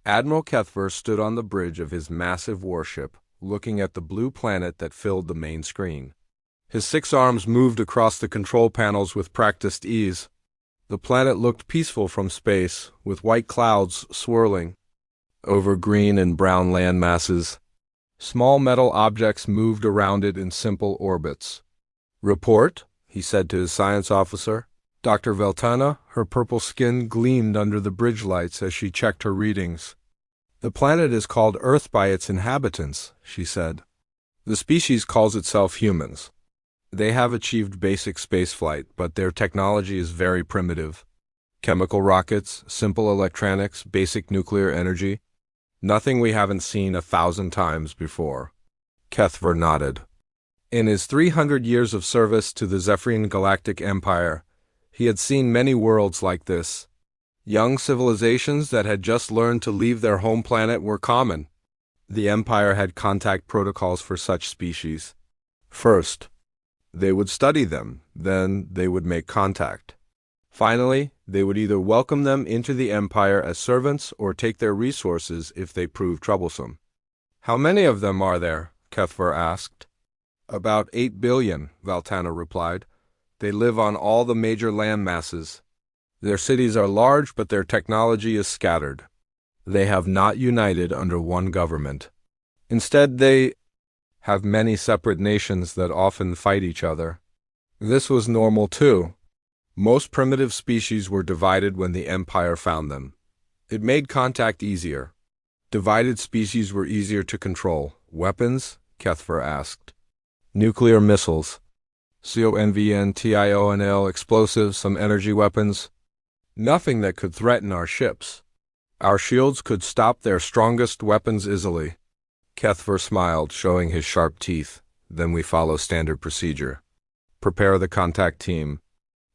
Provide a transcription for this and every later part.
Admiral Kethver stood on the bridge of his massive warship, looking at the blue planet that filled the main screen. His 6 arms moved across the control panels with practiced ease. The planet looked peaceful from space, with white clouds swirling over green and brown land masses. Small metal objects moved around it in simple orbits. "Report," he said to his science officer. Dr. Veltana, her purple skin gleamed under the bridge lights as she checked her readings. "The planet is called Earth by its inhabitants," she said. "The species calls itself humans. They have achieved basic spaceflight, but their technology is very primitive. Chemical rockets, simple electronics, basic nuclear energy. Nothing we haven't seen 1,000 times before." Kethver nodded. In his 300 years of service to the Zephyrian Galactic Empire, he had seen many worlds like this. Young civilizations that had just learned to leave their home planet were common. The Empire had contact protocols for such species. First, they would study them, then they would make contact. Finally, they would either welcome them into the Empire as servants or take their resources if they proved troublesome. "How many of them are there?" Kethver asked. "About 8 billion, Veltana replied. "They live on all the major land masses. Their cities are large, but their technology is scattered. They have not united under one government. Instead, they have many separate nations that often fight each other. This was normal too. Most primitive species were divided when the Empire found them. It made contact easier. Divided species were easier to control. Weapons?" Kethver asked. "Nuclear missiles. CONVNTIONL explosives, some energy weapons. Nothing that could threaten our ships. Our shields could stop their strongest weapons easily." Kethver smiled, showing his sharp teeth. "Then we follow standard procedure. Prepare the contact team.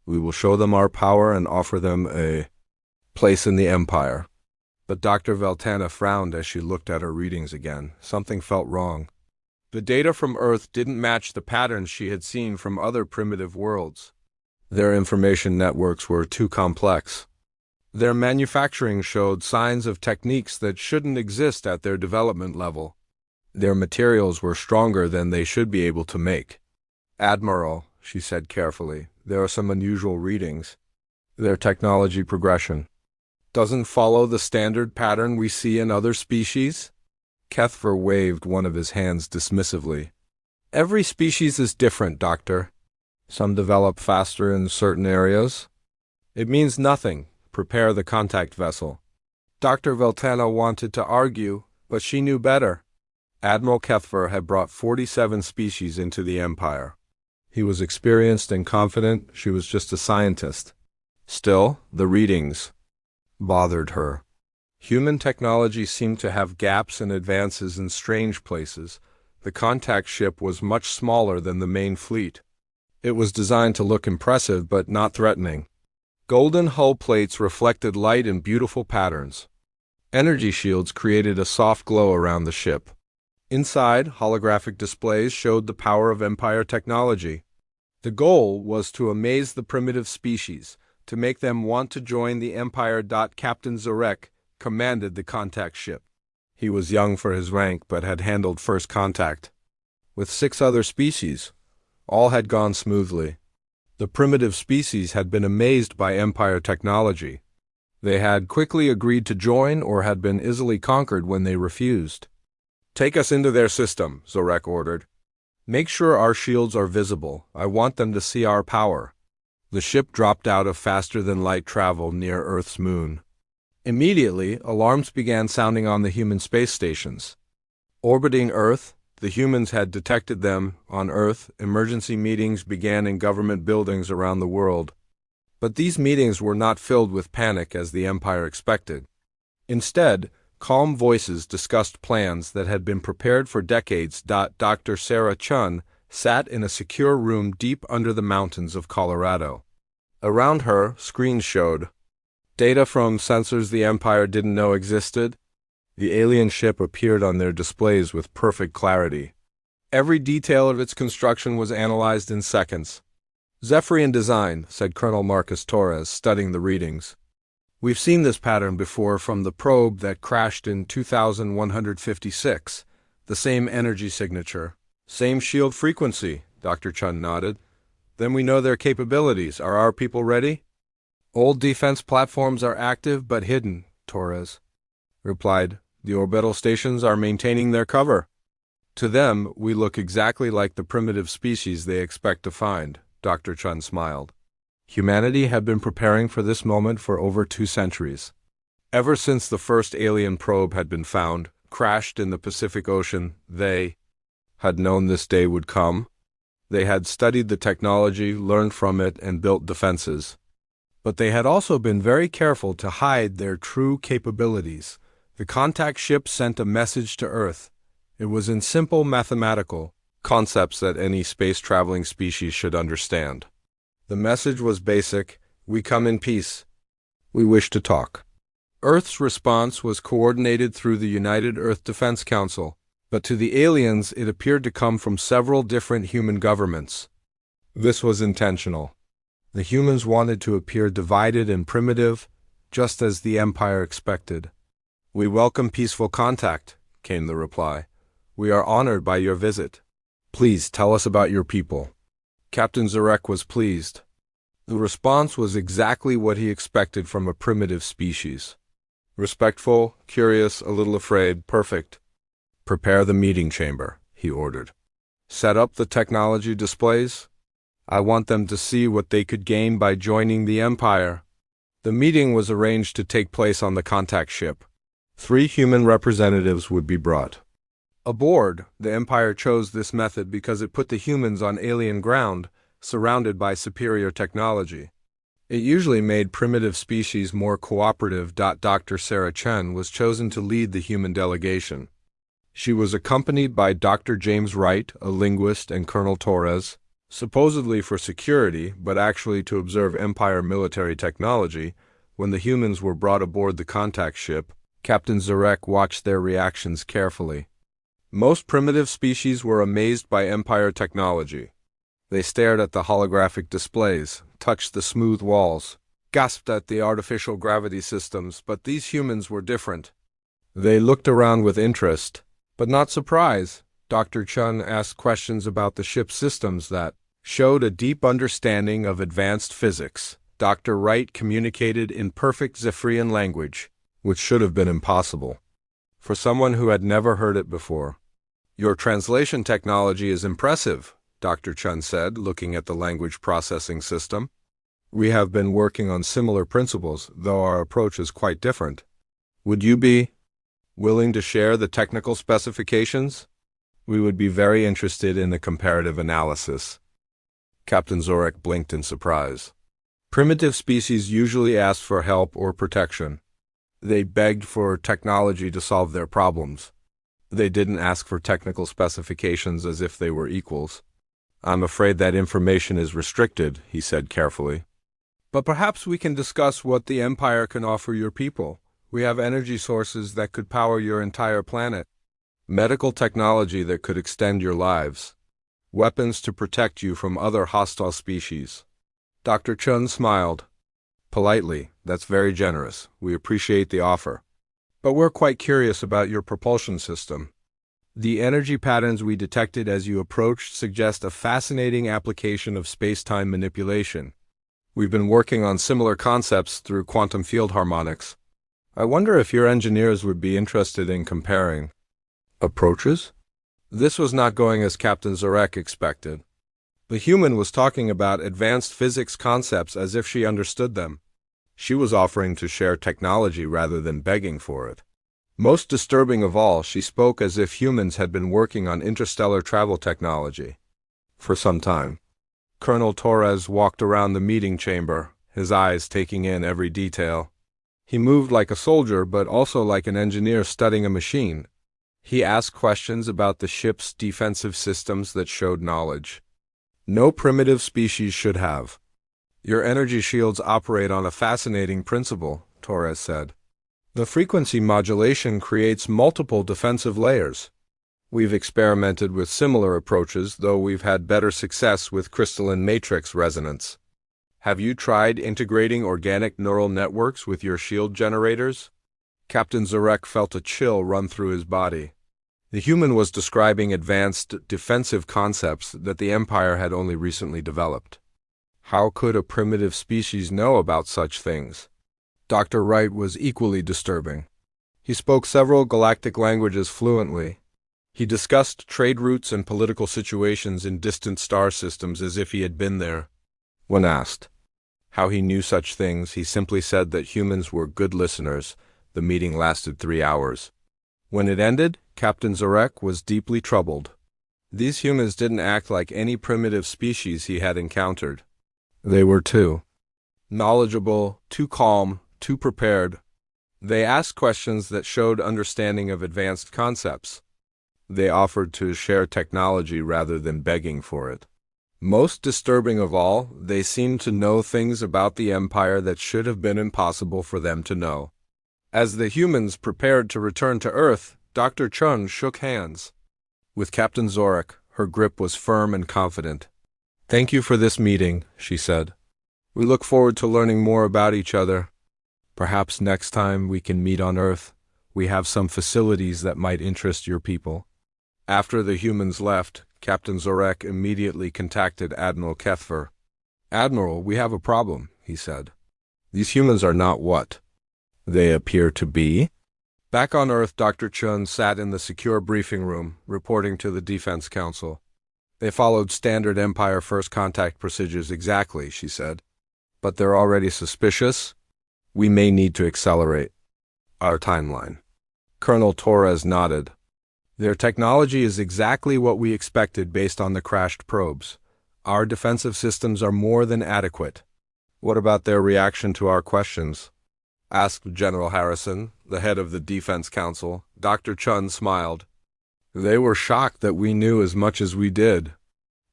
We will show them our power and offer them a place in the Empire." But Dr. Veltana frowned as she looked at her readings again. Something felt wrong. The data from Earth didn't match the patterns she had seen from other primitive worlds. Their information networks were too complex. Their manufacturing showed signs of techniques that shouldn't exist at their development level. Their materials were stronger than they should be able to make. "Admiral," she said carefully, "there are some unusual readings. Their technology progression doesn't follow the standard pattern we see in other species." Kethver waved one of his hands dismissively. "Every species is different, Doctor. Some develop faster in certain areas. It means nothing. Prepare the contact vessel." Dr. Veltana wanted to argue, but she knew better. Admiral Kethver had brought 47 species into the Empire. He was experienced and confident. She was just a scientist. Still, the readings bothered her. Human technology seemed to have gaps and advances in strange places. The contact ship was much smaller than the main fleet. It was designed to look impressive but not threatening. Golden hull plates reflected light in beautiful patterns. Energy shields created a soft glow around the ship. Inside, holographic displays showed the power of Empire technology. The goal was to amaze the primitive species, to make them want to join the Empire. Captain Zarek commanded the contact ship. He was young for his rank but had handled first contact with 6 other species. All had gone smoothly. The primitive species had been amazed by Empire technology. They had quickly agreed to join or had been easily conquered when they refused. "Take us into their system," Zarek ordered. "Make sure our shields are visible. I want them to see our power." The ship dropped out of faster-than-light travel near Earth's moon. Immediately, alarms began sounding on the human space stations. Orbiting Earth, the humans had detected them. On Earth, emergency meetings began in government buildings around the world. But these meetings were not filled with panic as the Empire expected. Instead, calm voices discussed plans that had been prepared for decades. Dr. Sarah Chun sat in a secure room deep under the mountains of Colorado. Around her, screens showed data from sensors the Empire didn't know existed. The alien ship appeared on their displays with perfect clarity. Every detail of its construction was analyzed in seconds. "Zephyrian design," said Colonel Marcus Torres, studying the readings. We've seen this pattern before from the probe that crashed in 2156. The same energy signature. Same shield frequency, Dr. Chun nodded. Then we know their capabilities. Are our people ready? Old defense platforms are active but hidden, Torres replied. The orbital stations are maintaining their cover. To them, we look exactly like the primitive species they expect to find, Dr. Chun smiled. Humanity had been preparing for this moment for over 2 centuries. Ever since the first alien probe had been found, crashed in the Pacific Ocean, they had known this day would come. They had studied the technology, learned from it, and built defenses. But they had also been very careful to hide their true capabilities. The contact ship sent a message to Earth. It was in simple mathematical concepts that any space-traveling species should understand. The message was basic: we come in peace. We wish to talk. Earth's response was coordinated through the United Earth Defense Council, but to the aliens it appeared to come from several different human governments. This was intentional. The humans wanted to appear divided and primitive, just as the Empire expected. We welcome peaceful contact, came the reply. We are honored by your visit. Please tell us about your people. Captain Zarek was pleased. The response was exactly what he expected from a primitive species. Respectful, curious, a little afraid, perfect. Prepare the meeting chamber, he ordered. Set up the technology displays. I want them to see what they could gain by joining the Empire. The meeting was arranged to take place on the contact ship. 3 human representatives would be brought aboard. The Empire chose this method because it put the humans on alien ground, surrounded by superior technology. It usually made primitive species more cooperative. Dr. Sarah Chen was chosen to lead the human delegation. She was accompanied by Dr. James Wright, a linguist, and Colonel Torres, supposedly for security, but actually to observe Empire military technology. When the humans were brought aboard the contact ship, Captain Zarek watched their reactions carefully. Most primitive species were amazed by Empire technology. They stared at the holographic displays, touched the smooth walls, gasped at the artificial gravity systems, but these humans were different. They looked around with interest, but not surprise. Dr. Chun asked questions about the ship's systems that showed a deep understanding of advanced physics. Dr. Wright communicated in perfect Zephyrian language, which should have been impossible for someone who had never heard it before. Your translation technology is impressive, Dr. Chun said, looking at the language processing system. We have been working on similar principles, though our approach is quite different. Would you be willing to share the technical specifications? We would be very interested in the comparative analysis. Captain Zorek blinked in surprise. Primitive species usually asked for help or protection. They begged for technology to solve their problems. They didn't ask for technical specifications as if they were equals. I'm afraid that information is restricted, he said carefully. But perhaps we can discuss what the Empire can offer your people. We have energy sources that could power your entire planet. Medical technology that could extend your lives. Weapons to protect you from other hostile species. Dr. Chun smiled. Politely, that's very generous. We appreciate the offer. But we're quite curious about your propulsion system. The energy patterns we detected as you approached suggest a fascinating application of space-time manipulation. We've been working on similar concepts through quantum field harmonics. I wonder if your engineers would be interested in comparing approaches? This was not going as Captain Zarek expected. The human was talking about advanced physics concepts as if she understood them. She was offering to share technology rather than begging for it. Most disturbing of all, she spoke as if humans had been working on interstellar travel technology for some time. Colonel Torres walked around the meeting chamber, his eyes taking in every detail. He moved like a soldier, but also like an engineer studying a machine. He asked questions about the ship's defensive systems that showed knowledge no primitive species should have. Your energy shields operate on a fascinating principle, Torres said. The frequency modulation creates multiple defensive layers. We've experimented with similar approaches, though we've had better success with crystalline matrix resonance. Have you tried integrating organic neural networks with your shield generators? Captain Zarek felt a chill run through his body. The human was describing advanced defensive concepts that the Empire had only recently developed. How could a primitive species know about such things? Dr. Wright was equally disturbing. He spoke several galactic languages fluently. He discussed trade routes and political situations in distant star systems as if he had been there. When asked how he knew such things, he simply said that humans were good listeners. The meeting lasted 3 hours. When it ended, Captain Zarek was deeply troubled. These humans didn't act like any primitive species he had encountered. They were too knowledgeable, too calm, too prepared. They asked questions that showed understanding of advanced concepts. They offered to share technology rather than begging for it. Most disturbing of all, they seemed to know things about the Empire that should have been impossible for them to know. As the humans prepared to return to Earth, Dr. Chun shook hands with Captain Zarek. Her grip was firm and confident. "Thank you for this meeting," she said. "We look forward to learning more about each other. Perhaps next time we can meet on Earth. We have some facilities that might interest your people." After the humans left, Captain Zarek immediately contacted Admiral Kethver. "Admiral, we have a problem," he said. "These humans are not what they appear to be." Back on Earth, Dr. Chun sat in the secure briefing room, reporting to the Defense Council. "They followed standard Empire first contact procedures exactly," she said. "But they're already suspicious. We may need to accelerate our timeline." Colonel Torres nodded. "Their technology is exactly what we expected based on the crashed probes. Our defensive systems are more than adequate." "What about their reaction to our questions?" asked General Harrison, the head of the Defense Council. Dr. Chun smiled. "They were shocked that we knew as much as we did.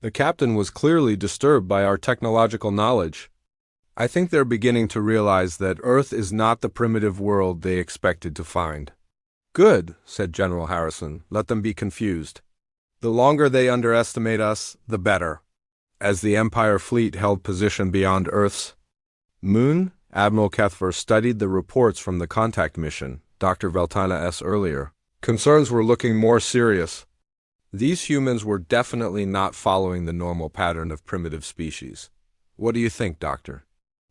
The captain was clearly disturbed by our technological knowledge. I think they're beginning to realize that Earth is not the primitive world they expected to find." "Good," said General Harrison. "Let them be confused. The longer they underestimate us, the better." As the Empire fleet held position beyond Earth's moon, Admiral Kethver studied the reports from the contact mission Dr. Veltana earlier. Concerns were looking more serious. These humans were definitely not following the normal pattern of primitive species. "What do you think, Doctor?"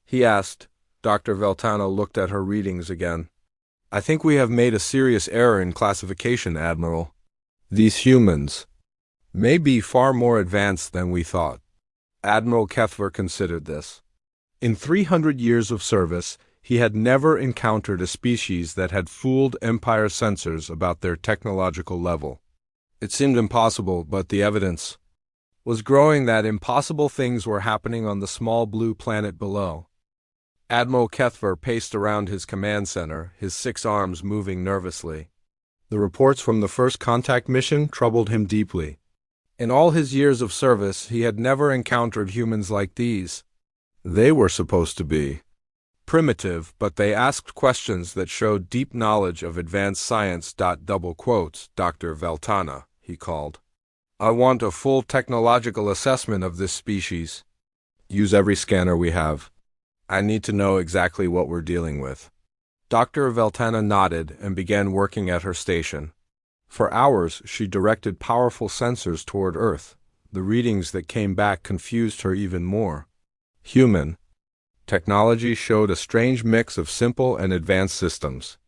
he asked. Dr. Veltana looked at her readings again. "I think we have made a serious error in classification, Admiral. These humans may be far more advanced than we thought." Admiral Kethver considered this. In 300 years of service, he had never encountered a species that had fooled Empire censors about their technological level. It seemed impossible, but the evidence was growing that impossible things were happening on the small blue planet below. Admiral Kethver paced around his command center, his 6 arms moving nervously. The reports from the first contact mission troubled him deeply. In all his years of service, he had never encountered humans like these. They were supposed to be primitive, but they asked questions that showed deep knowledge of advanced science. "Dr. Veltana," he called. "I want a full technological assessment of this species. Use every scanner we have. I need to know exactly what we're dealing with." Dr. Veltana nodded and began working at her station. For hours, she directed powerful sensors toward Earth. The readings that came back confused her even more. Human technology showed a strange mix of simple and advanced systems.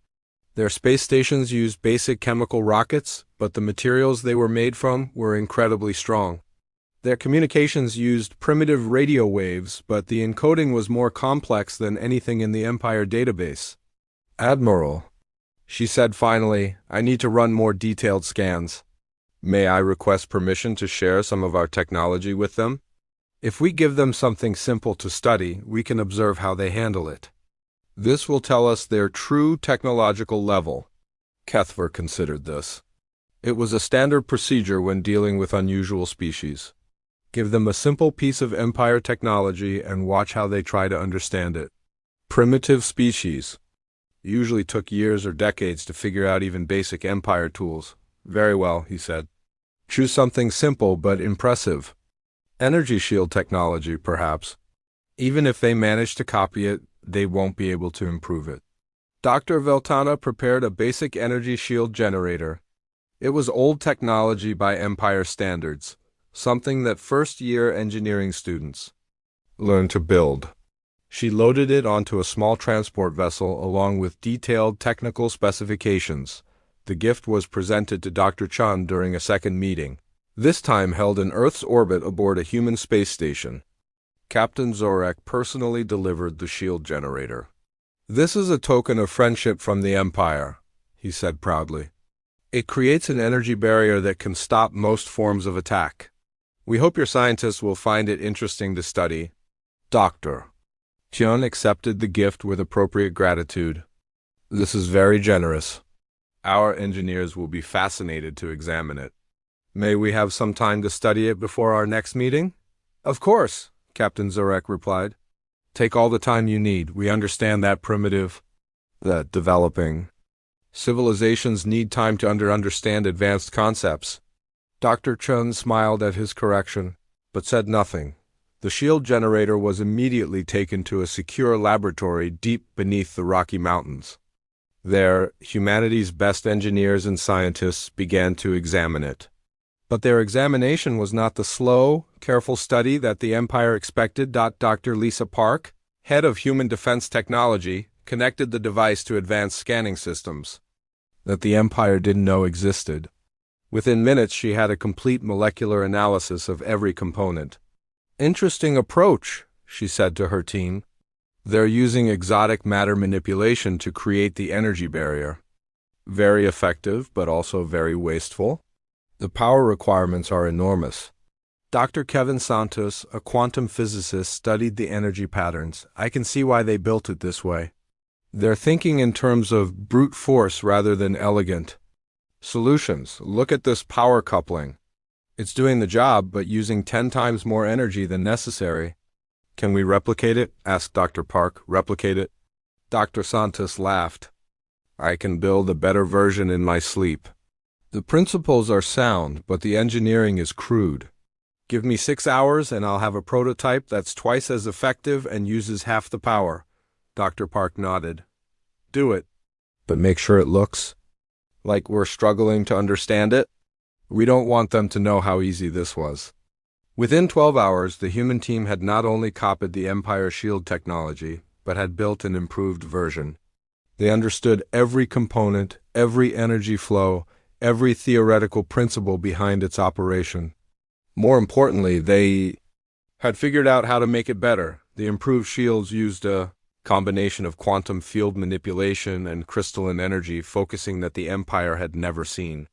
Their space stations used basic chemical rockets, but the materials they were made from were incredibly strong. Their communications used primitive radio waves, but the encoding was more complex than anything in the Empire database. "Admiral," she said finally, "I need to run more detailed scans. May I request permission to share some of our technology with them? If we give them something simple to study, we can observe how they handle it. This will tell us their true technological level." Kethver considered this. It was a standard procedure when dealing with unusual species. Give them a simple piece of Empire technology and watch how they try to understand it. Primitive species usually took years or decades to figure out even basic Empire tools. "Very well," he said. "Choose something simple but impressive. Energy shield technology, perhaps." Even if they manage to copy it, they won't be able to improve it. Dr. Veltana prepared a basic energy shield generator. It was old technology by Empire standards, something that first-year engineering students learned to build. She loaded it onto a small transport vessel along with detailed technical specifications. The gift was presented to Dr. Chun during a second meeting, this time held in Earth's orbit aboard a human space station. Captain Zorek personally delivered the shield generator. "This is a token of friendship from the Empire," he said proudly. "It creates an energy barrier that can stop most forms of attack. We hope your scientists will find it interesting to study." Dr. Chun accepted the gift with appropriate gratitude. "This is very generous. Our engineers will be fascinated to examine it. May we have some time to study it before our next meeting?" "Of course," Captain Zorek replied. "Take all the time you need. We understand that developing civilizations need time to understand advanced concepts." Dr. Chun smiled at his correction, but said nothing. The shield generator was immediately taken to a secure laboratory deep beneath the Rocky Mountains. There, humanity's best engineers and scientists began to examine it. But their examination was not the slow, careful study that the Empire expected. Dr. Lisa Park, head of Human Defense Technology, connected the device to advanced scanning systems that the Empire didn't know existed. Within minutes, she had a complete molecular analysis of every component. "Interesting approach," she said to her team. "They're using exotic matter manipulation to create the energy barrier. Very effective, but also very wasteful. The power requirements are enormous." Dr. Kevin Santos, a quantum physicist, studied the energy patterns. "I can see why they built it this way. They're thinking in terms of brute force rather than elegant solutions. Look at this power coupling. It's doing the job, but using 10 times more energy than necessary." "Can we replicate it?" asked Dr. Park. "Replicate it?" Dr. Santos laughed. "I can build a better version in my sleep. The principles are sound, but the engineering is crude. Give me 6 hours and I'll have a prototype that's twice as effective and uses half the power." Dr. Park nodded. "Do it. But make sure it looks like we're struggling to understand it. We don't want them to know how easy this was." Within 12 hours, the human team had not only copied the Empire shield technology, but had built an improved version. They understood every component, every energy flow, every theoretical principle behind its operation. More importantly, they had figured out how to make it better. The improved shields used a combination of quantum field manipulation and crystalline energy focusing that the Empire had never seen.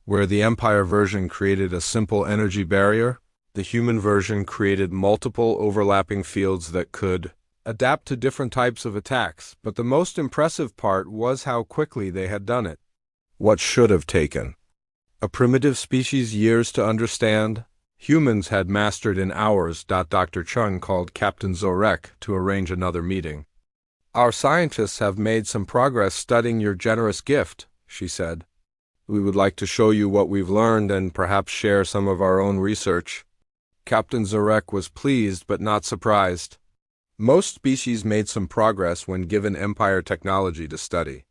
Where the Empire version created a simple energy barrier, the human version created multiple overlapping fields that could adapt to different types of attacks. But the most impressive part was how quickly they had done it. What should have taken a primitive species years to understand, humans had mastered in hours. Dr. Chun called Captain Zorek to arrange another meeting. "Our scientists have made some progress studying your generous gift," she said. "We would like to show you what we've learned and perhaps share some of our own research." Captain Zorek was pleased but not surprised. Most species made some progress when given Empire technology to study.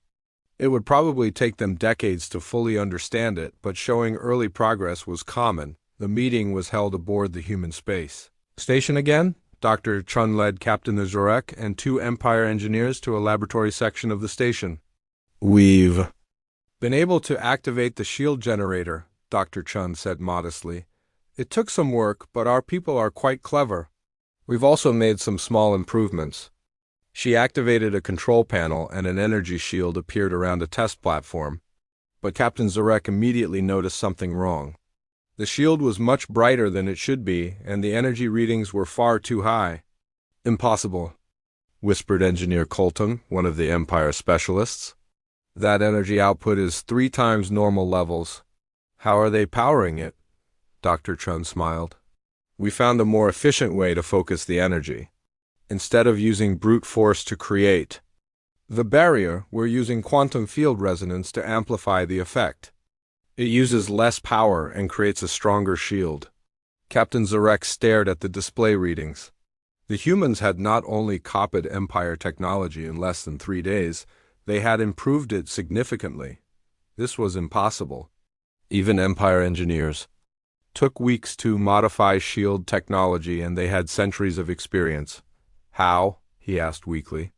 It would probably take them decades to fully understand it, but showing early progress was common. The meeting was held aboard the human space station again. Dr. Chun led Captain Zorek and 2 Empire engineers to a laboratory section of the station. "We've been able to activate the shield generator," Dr. Chun said modestly. "It took some work, but our people are quite clever. We've also made some small improvements." She activated a control panel and an energy shield appeared around a test platform. But Captain Zorek immediately noticed something wrong. The shield was much brighter than it should be, and the energy readings were far too high. "Impossible," whispered Engineer Colton, one of the Empire specialists. "That energy output is 3 times normal levels." "How are they powering it?" Dr. Chun smiled. "We found a more efficient way to focus the energy. Instead of using brute force to create the barrier, we're using quantum field resonance to amplify the effect. It uses less power and creates a stronger shield." Captain Zorek stared at the display readings. The humans had not only copied Empire technology in less than 3 days, they had improved it significantly. This was impossible. Even Empire engineers took weeks to modify shield technology, and they had centuries of experience. How? He asked weakly.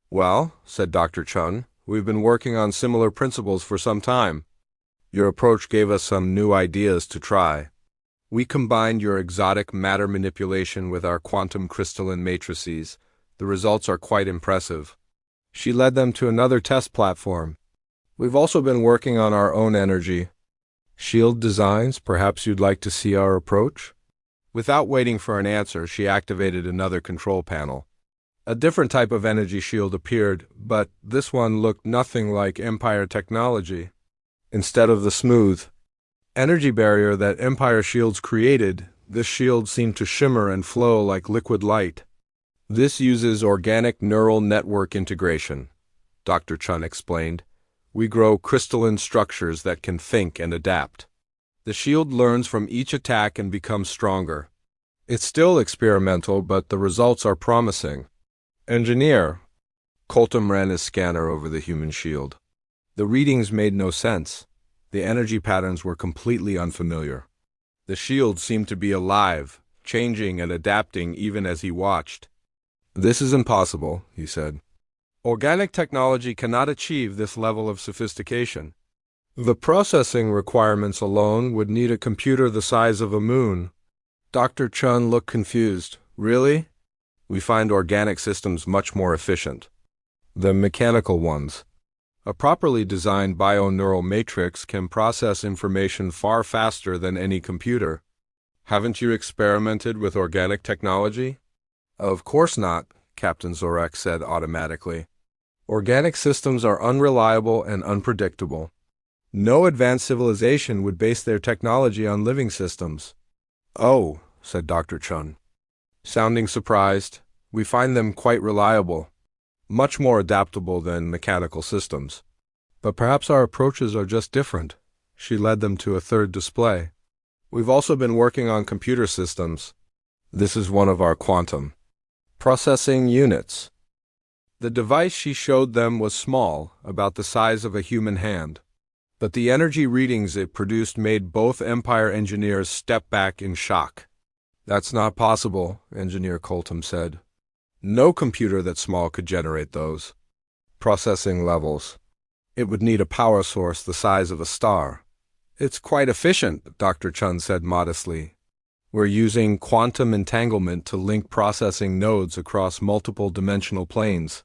Well, said Dr. Chun, we've been working on similar principles for some time. Your approach gave us some new ideas to try. We combined your exotic matter manipulation with our quantum crystalline matrices. The results are quite impressive. She led them to another test platform. We've also been working on our own energy shield designs. Perhaps you'd like to see our approach? Without waiting for an answer, she activated another control panel. A different type of energy shield appeared, but this one looked nothing like Empire technology. Instead of the smooth energy barrier that Empire shields created, this shield seemed to shimmer and flow like liquid light. This uses organic neural network integration, Dr. Chun explained. We grow crystalline structures that can think and adapt. The shield learns from each attack and becomes stronger. It's still experimental, but the results are promising. Engineer. Colton ran his scanner over the human shield. The readings made no sense. The energy patterns were completely unfamiliar. The shield seemed to be alive, changing and adapting even as he watched. This is impossible, he said. Organic technology cannot achieve this level of sophistication. The processing requirements alone would need a computer the size of a moon. Dr. Chun looked confused. Really? We find organic systems much more efficient than mechanical ones. A properly designed bioneural matrix can process information far faster than any computer. Haven't you experimented with organic technology? Of course not, Captain Zorek said automatically. Organic systems are unreliable and unpredictable. No advanced civilization would base their technology on living systems. Oh, said Dr. Chun, sounding surprised. We find them quite reliable, much more adaptable than mechanical systems. But perhaps our approaches are just different. She led them to a third display. We've also been working on computer systems. This is one of our quantum processing units. The device she showed them was small, about the size of a human hand. But the energy readings it produced made both Empire engineers step back in shock. That's not possible, Engineer Colton said. No computer that small could generate those processing levels. It would need a power source the size of a star. It's quite efficient, Dr. Chun said modestly. We're using quantum entanglement to link processing nodes across multiple dimensional planes.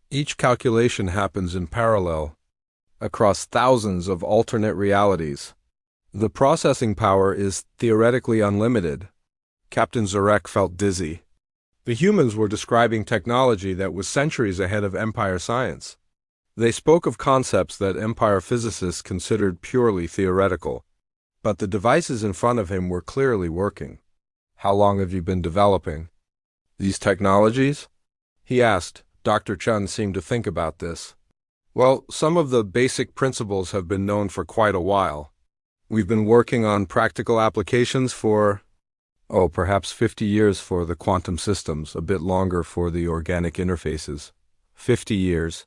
Each calculation happens in parallel, across thousands of alternate realities. The processing power is theoretically unlimited. Captain Zorek felt dizzy. The humans were describing technology that was centuries ahead of Empire science. They spoke of concepts that Empire physicists considered purely theoretical. But the devices in front of him were clearly working. How long have you been developing these technologies? He asked. Dr. Chun seemed to think about this. Well, some of the basic principles have been known for quite a while. We've been working on practical applications for, perhaps 50 years for the quantum systems, a bit longer for the organic interfaces. 50 years.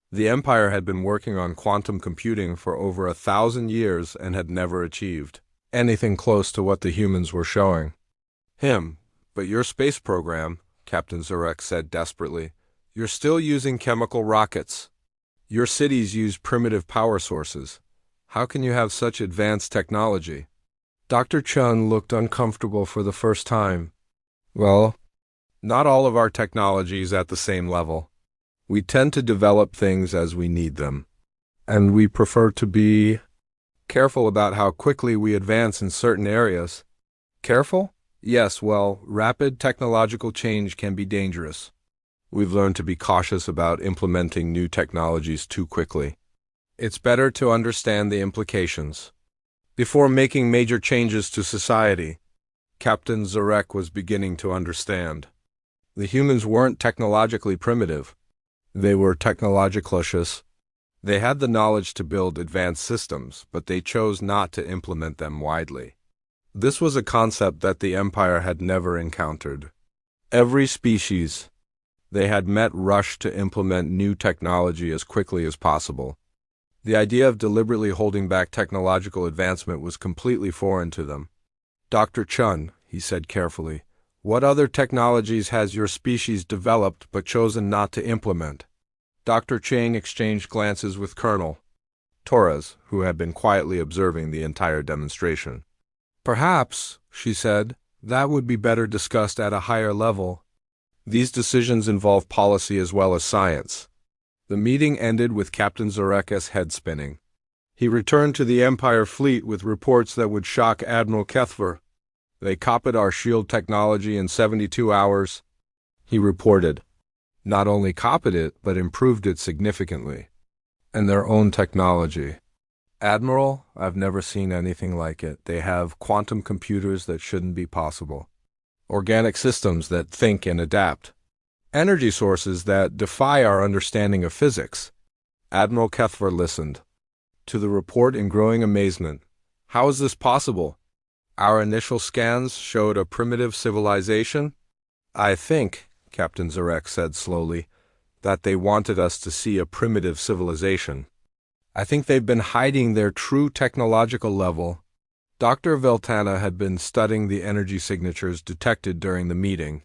The Empire had been working on quantum computing for over 1,000 years and had never achieved anything close to what the humans were showing. But your space program, Captain Zorek said desperately, you're still using chemical rockets. Your cities use primitive power sources. How can you have such advanced technology? Dr. Chun looked uncomfortable for the first time. Well, not all of our technology is at the same level. We tend to develop things as we need them, and we prefer to be careful about how quickly we advance in certain areas. Careful? Yes, well, rapid technological change can be dangerous. We've learned to be cautious about implementing new technologies too quickly. It's better to understand the implications before making major changes to society. Captain Zorek was beginning to understand. The humans weren't technologically primitive. They were technologicalicious. They had the knowledge to build advanced systems, but they chose not to implement them widely. This was a concept that the Empire had never encountered. Every species they had met rushed to implement new technology as quickly as possible. The idea of deliberately holding back technological advancement was completely foreign to them. Dr. Chun, he said carefully, what other technologies has your species developed but chosen not to implement? Dr. Chang exchanged glances with Colonel Torres, who had been quietly observing the entire demonstration. Perhaps, she said, that would be better discussed at a higher level. These decisions involve policy as well as science. The meeting ended with Captain Zarek's head spinning. He returned to the Empire fleet with reports that would shock Admiral Kethver. They copied our shield technology in 72 hours, he reported. Not only copied it, but improved it significantly. And their own technology. Admiral, I've never seen anything like it. They have quantum computers that shouldn't be possible. Organic systems that think and adapt. Energy sources that defy our understanding of physics. Admiral Kethver listened to the report in growing amazement. How is this possible? Our initial scans showed a primitive civilization? I think, Captain Zarek said slowly, that they wanted us to see a primitive civilization. I think they've been hiding their true technological level. Dr. Veltana had been studying the energy signatures detected during the meeting.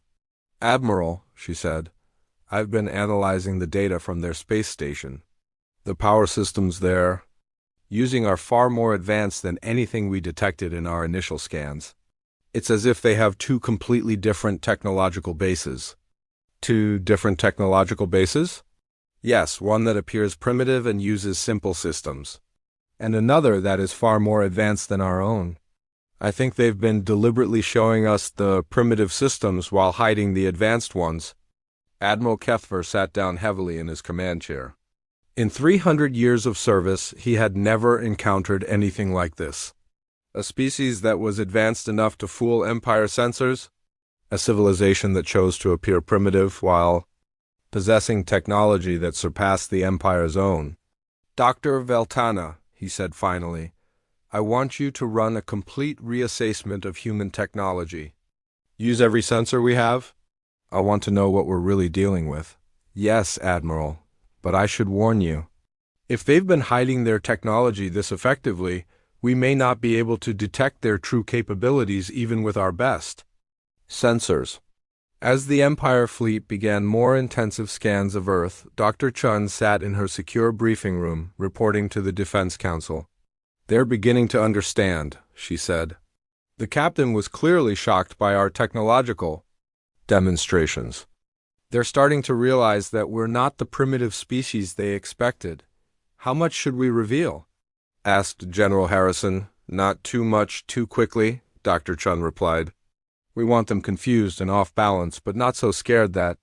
Admiral, she said, I've been analyzing the data from their space station. The power systems there, using are far more advanced than anything we detected in our initial scans. It's as if they have two completely different technological bases. Two different technological bases? Yes, one that appears primitive and uses simple systems, and another that is far more advanced than our own. I think they've been deliberately showing us the primitive systems while hiding the advanced ones. Admiral Kethver sat down heavily in his command chair. In 300 years of service, he had never encountered anything like this. A species that was advanced enough to fool Empire sensors? A civilization that chose to appear primitive while possessing technology that surpassed the Empire's own. Dr. Veltana, he said finally, I want you to run a complete reassessment of human technology. Use every sensor we have? I want to know what we're really dealing with. Yes, Admiral. But I should warn you, if they've been hiding their technology this effectively, we may not be able to detect their true capabilities even with our best sensors. As the Empire fleet began more intensive scans of Earth, Dr. Chun sat in her secure briefing room, reporting to the Defense Council. They're beginning to understand, she said. The captain was clearly shocked by our technological demonstrations. They're starting to realize that we're not the primitive species they expected. How much should we reveal? Asked General Harrison. Not too much too quickly, Dr. Chun replied. We want them confused and off balance, but not so scared that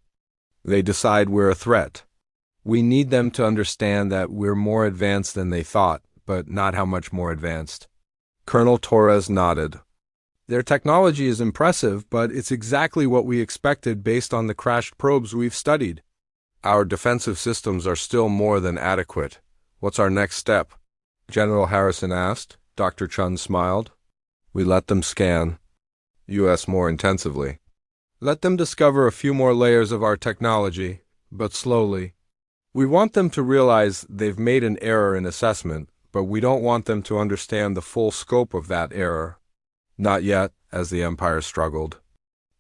they decide we're a threat. We need them to understand that we're more advanced than they thought, but not how much more advanced. Colonel Torres nodded. Their technology is impressive, but it's exactly what we expected based on the crashed probes we've studied. Our defensive systems are still more than adequate. What's our next step? General Harrison asked. Dr. Chun smiled. We let them scan U.S. more intensively. Let them discover a few more layers of our technology, but slowly. We want them to realize they've made an error in assessment, but we don't want them to understand the full scope of that error. Not yet, as the Empire struggled.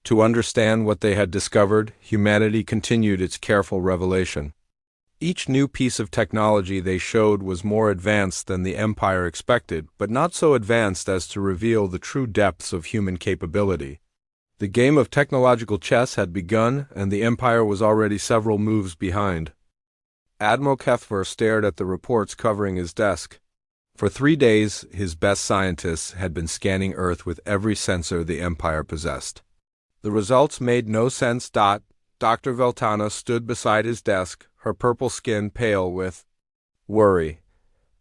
To understand what they had discovered, humanity continued its careful revelation. Each new piece of technology they showed was more advanced than the Empire expected, but not so advanced as to reveal the true depths of human capability. The game of technological chess had begun, and the Empire was already several moves behind. Admiral Kethver stared at the reports covering his desk. For 3 days, his best scientists had been scanning Earth with every sensor the Empire possessed. The results made no sense. Dr. Veltana stood beside his desk, her purple skin pale with worry.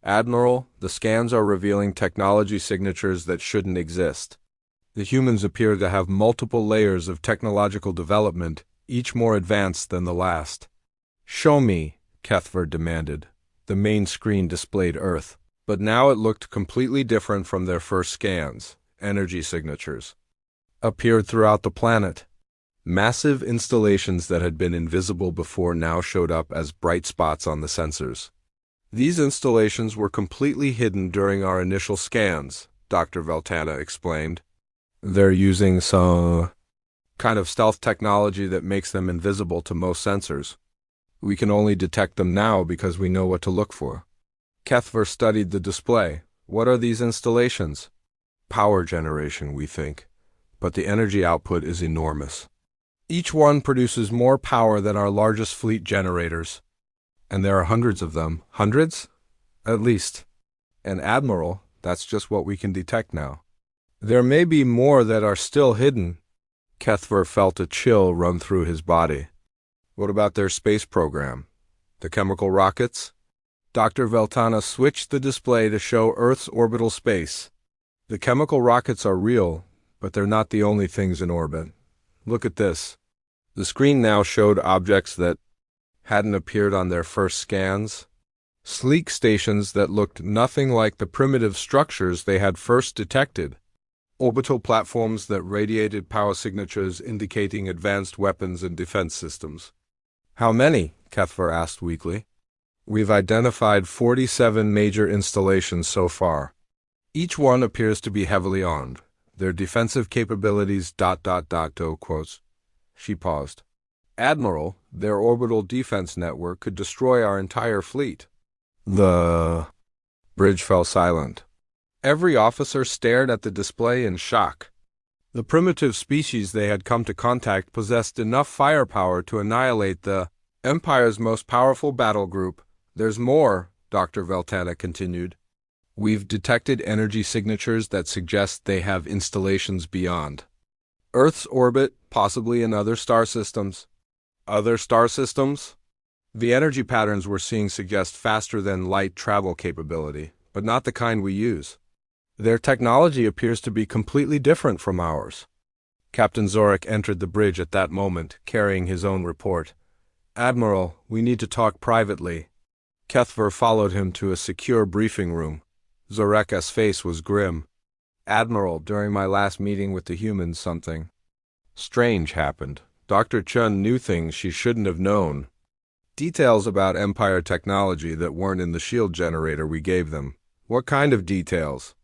Admiral, the scans are revealing technology signatures that shouldn't exist. The humans appear to have multiple layers of technological development, each more advanced than the last. Show me, Kethver demanded. The main screen displayed Earth. But now it looked completely different from their first scans. Energy signatures appeared throughout the planet. Massive installations that had been invisible before now showed up as bright spots on the sensors. These installations were completely hidden during our initial scans, Dr. Veltana explained. They're using some kind of stealth technology that makes them invisible to most sensors. We can only detect them now because we know what to look for. Kethver studied the display. What are these installations? Power generation, we think, but the energy output is enormous. Each one produces more power than our largest fleet generators. And there are hundreds of them. Hundreds? At least. And Admiral, that's just what we can detect now. There may be more that are still hidden. Kethver felt a chill run through his body. What about their space program? The chemical rockets? Dr. Veltana switched the display to show Earth's orbital space. The chemical rockets are real, but they're not the only things in orbit. Look at this. The screen now showed objects that hadn't appeared on their first scans. Sleek stations that looked nothing like the primitive structures they had first detected. Orbital platforms that radiated power signatures indicating advanced weapons and defense systems. How many? Kethver asked weakly. We've identified 47 major installations so far. Each one appears to be heavily armed. Their defensive capabilities ... quotes. She paused. Admiral, their orbital defense network could destroy our entire fleet. The bridge fell silent. Every officer stared at the display in shock. The primitive species they had come to contact possessed enough firepower to annihilate the Empire's most powerful battle group. There's more, Dr. Veltana continued. We've detected energy signatures that suggest they have installations beyond Earth's orbit, possibly in other star systems. Other star systems? The energy patterns we're seeing suggest faster than light travel capability, but not the kind we use. Their technology appears to be completely different from ours. Captain Zorak entered the bridge at that moment, carrying his own report. Admiral, we need to talk privately. Kethver followed him to a secure briefing room. Zorek's face was grim. Admiral, during my last meeting with the humans, something strange happened. Dr. Chun knew things she shouldn't have known. Details about Empire technology that weren't in the shield generator we gave them. What kind of details?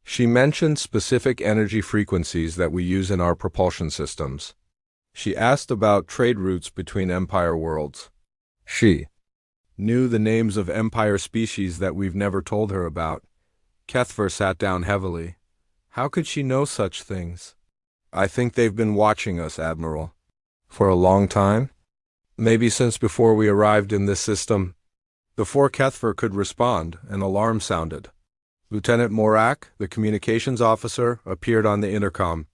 She mentioned specific energy frequencies that we use in our propulsion systems. She asked about trade routes between Empire worlds. She knew the names of Empire species that we've never told her about. Kethver sat down heavily. How could she know such things? I think they've been watching us, Admiral. For a long time? Maybe since before we arrived in this system. Before Kethver could respond, an alarm sounded. Lieutenant Morak, the communications officer, appeared on the intercom.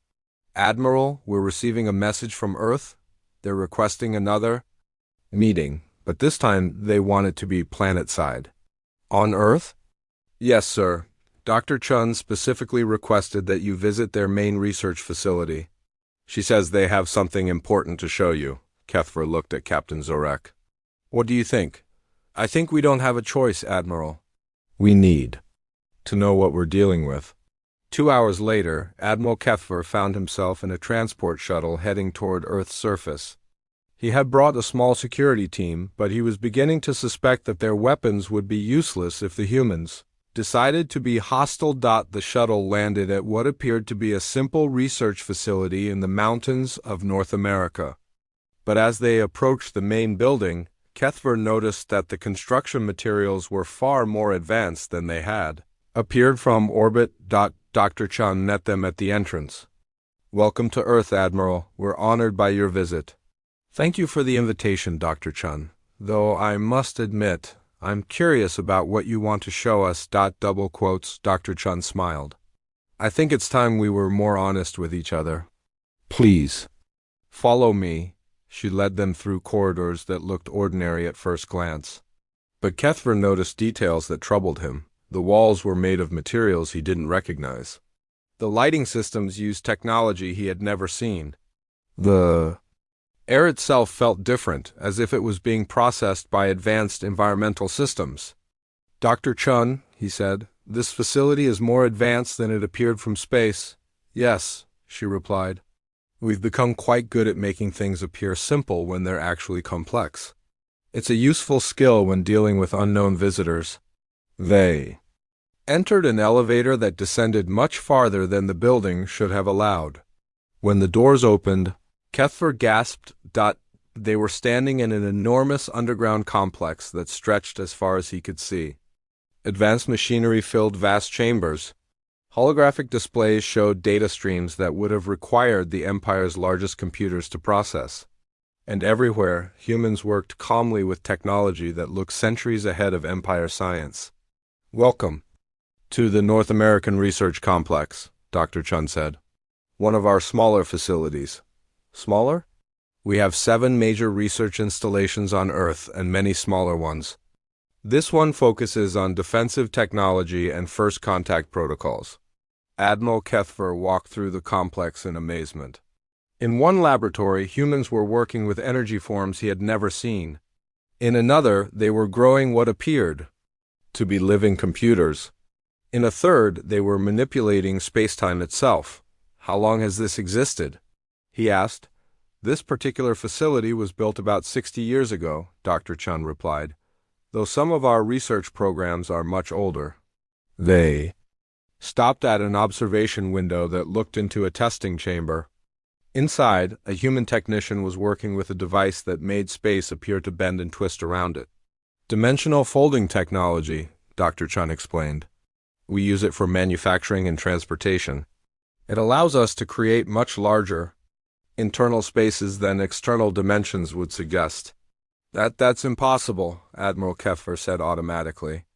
Admiral, we're receiving a message from Earth. They're requesting another meeting, but this time they want it to be planet-side. On Earth? Yes, sir. Dr. Chun specifically requested that you visit their main research facility. She says they have something important to show you. Kethver looked at Captain Zorak. What do you think? I think we don't have a choice, Admiral. We need to know what we're dealing with. 2 hours later, Admiral Kethver found himself in a transport shuttle heading toward Earth's surface. He had brought a small security team, but he was beginning to suspect that their weapons would be useless if the humans decided to be hostile. The shuttle landed at what appeared to be a simple research facility in the mountains of North America. But as they approached the main building, Kethver noticed that the construction materials were far more advanced than they had appeared from orbit. Dr. Chun met them at the entrance. Welcome to Earth, Admiral. We're honored by your visit. Thank you for the invitation, Dr. Chun. Though I must admit, I'm curious about what you want to show us. Double quotes. Dr. Chun smiled. I think it's time we were more honest with each other. Please, follow me. She led them through corridors that looked ordinary at first glance. But Kethver noticed details that troubled him. The walls were made of materials he didn't recognize. The lighting systems used technology he had never seen. The air itself felt different, as if it was being processed by advanced environmental systems. Dr. Chun, he said, this facility is more advanced than it appeared from space. Yes, she replied. We've become quite good at making things appear simple when they're actually complex. It's a useful skill when dealing with unknown visitors. They entered an elevator that descended much farther than the building should have allowed. When the doors opened, Kethver gasped. They were standing in an enormous underground complex that stretched as far as he could see. Advanced machinery filled vast chambers. Holographic displays showed data streams that would have required the Empire's largest computers to process. And everywhere, humans worked calmly with technology that looked centuries ahead of Empire science. "Welcome to the North American Research Complex," Dr. Chun said. "One of our smaller facilities." "Smaller?" "We have 7 major research installations on Earth and many smaller ones. This one focuses on defensive technology and first contact protocols." Admiral Kethver walked through the complex in amazement. In one laboratory, humans were working with energy forms he had never seen. In another, they were growing what appeared to be living computers. In a third, they were manipulating spacetime itself. "How long has this existed?" he asked. "This particular facility was built about 60 years ago," Dr. Chun replied, "though some of our research programs are much older." They stopped at an observation window that looked into a testing chamber. Inside, a human technician was working with a device that made space appear to bend and twist around it. "Dimensional folding technology," Dr. Chun explained. "We use it for manufacturing and transportation. It allows us to create much larger internal spaces than external dimensions would suggest." That's impossible," Admiral Kethver said automatically.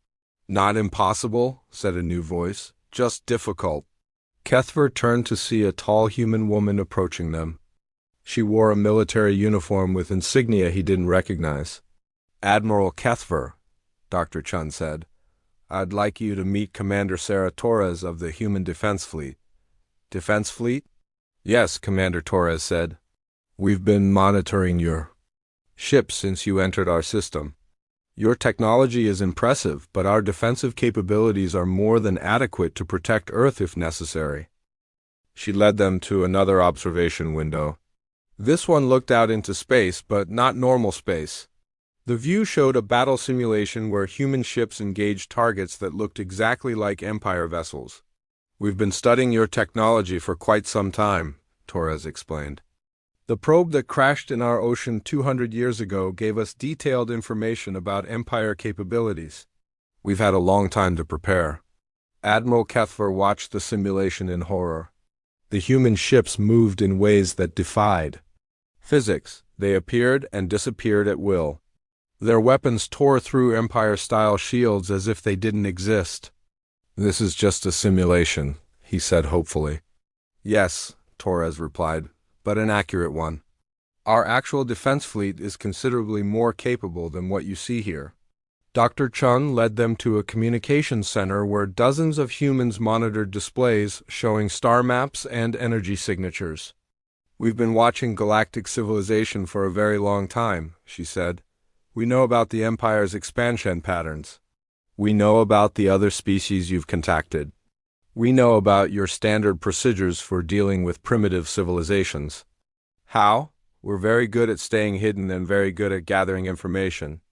"Not impossible," said a new voice, "just difficult." Kethver turned to see a tall human woman approaching them. She wore a military uniform with insignia he didn't recognize. "Admiral Kethver," Dr. Chun said, "I'd like you to meet Commander Sarah Torres of the Human Defense Fleet." "Defense Fleet?" "Yes," Commander Torres said. "We've been monitoring your ship since you entered our system. Your technology is impressive, but our defensive capabilities are more than adequate to protect Earth if necessary." She led them to another observation window. This one looked out into space, but not normal space. The view showed a battle simulation where human ships engaged targets that looked exactly like Empire vessels. "We've been studying your technology for quite some time," Torres explained. "The probe that crashed in our ocean 200 years ago gave us detailed information about Empire capabilities. We've had a long time to prepare." Admiral Kethver watched the simulation in horror. The human ships moved in ways that defied physics. They appeared and disappeared at will. Their weapons tore through Empire-style shields as if they didn't exist. "This is just a simulation," he said hopefully. "Yes," Torres replied, "but an accurate one. Our actual defense fleet is considerably more capable than what you see here." Dr. Chun led them to a communications center where dozens of humans monitored displays showing star maps and energy signatures. "We've been watching galactic civilization for a very long time," she said. "We know about the Empire's expansion patterns. We know about the other species you've contacted. We know about your standard procedures for dealing with primitive civilizations." "How?" "We're very good at staying hidden and very good at gathering information.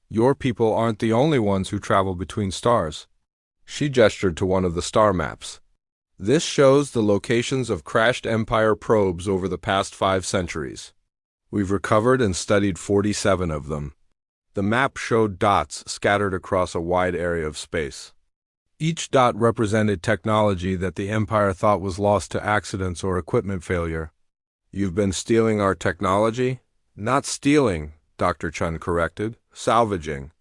Your people aren't the only ones who travel between stars." She gestured to one of the star maps. "This shows the locations of crashed Empire probes over the past 5 centuries. We've recovered and studied 47 of them." The map showed dots scattered across a wide area of space. Each dot represented technology that the Empire thought was lost to accidents or equipment failure. "You've been stealing our technology?" "Not stealing," Dr. Chun corrected. "Salvaging.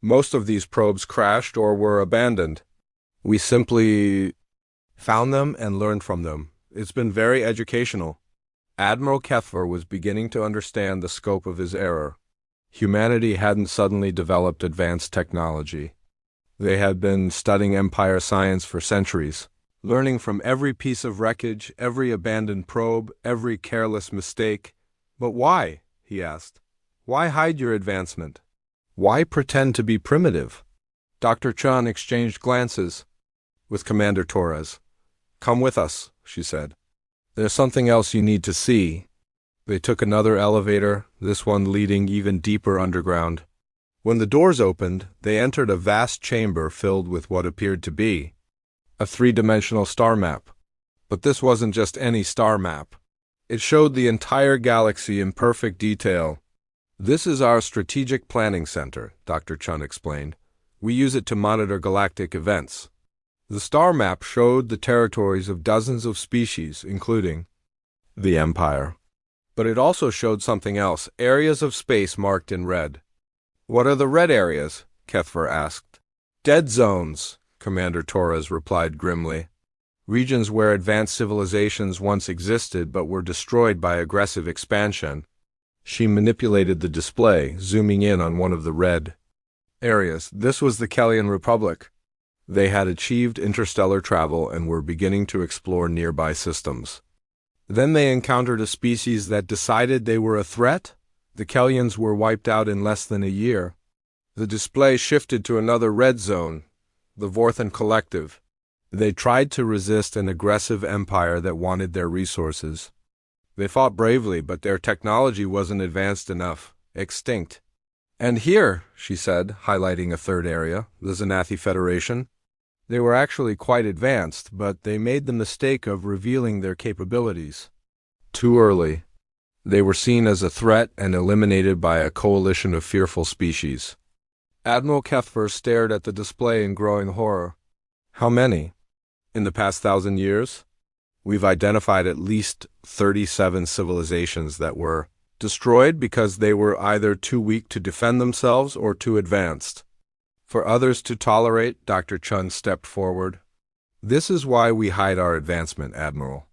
Most of these probes crashed or were abandoned. We simply found them and learned from them. It's been very educational." Admiral Kethver was beginning to understand the scope of his error. Humanity hadn't suddenly developed advanced technology. They had been studying Empire science for centuries, learning from every piece of wreckage, every abandoned probe, every careless mistake. "But why?" he asked. "Why hide your advancement? Why pretend to be primitive?" Dr. Chun exchanged glances with Commander Torres. "Come with us," she said. There's something else you need to see. They took another elevator, this one leading even deeper underground. When the doors opened, they entered a vast chamber filled with what appeared to be a three-dimensional star map. But this wasn't just any star map. It showed the entire galaxy in perfect detail. This is our strategic planning center, Dr. Chun explained. We use it to monitor galactic events. The star map showed the territories of dozens of species, including the Empire. But it also showed something else, areas of space marked in red. What are the red areas? Kethver asked. Dead zones, Commander Torres replied grimly. Regions where advanced civilizations once existed but were destroyed by aggressive expansion. She manipulated the display, zooming in on one of the red areas. This was the Kellyan Republic. They had achieved interstellar travel and were beginning to explore nearby systems. Then they encountered a species that decided they were a threat. The Kellyans were wiped out in less than a year. The display shifted to another red zone, the Vorthan Collective. They tried to resist an aggressive empire that wanted their resources. They fought bravely, but their technology wasn't advanced enough, extinct. And here, she said, highlighting a third area, the Xanathi Federation. They were actually quite advanced, but they made the mistake of revealing their capabilities too early. They were seen as a threat and eliminated by a coalition of fearful species. Admiral Kethver stared at the display in growing horror. How many? In the past 1,000 years? We've identified at least 37 civilizations that were destroyed because they were either too weak to defend themselves or too advanced. For others to tolerate, Dr. Chun stepped forward. This is why we hide our advancement, Admiral.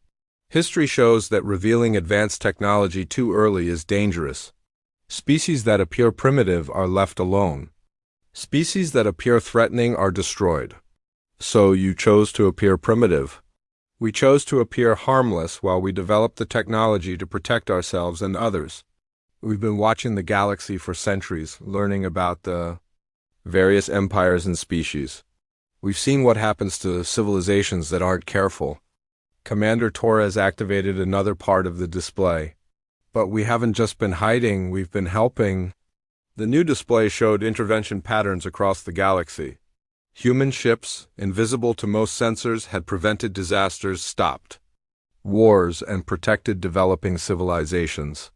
History shows that revealing advanced technology too early is dangerous. Species that appear primitive are left alone. Species that appear threatening are destroyed. So you chose to appear primitive. We chose to appear harmless while we developed the technology to protect ourselves and others. We've been watching the galaxy for centuries, learning about the various empires and species. We've seen what happens to civilizations that aren't careful. Commander Torres activated another part of the display. But we haven't just been hiding, we've been helping. The new display showed intervention patterns across the galaxy. Human ships, invisible to most sensors, had prevented disasters, stopped wars, and protected developing civilizations.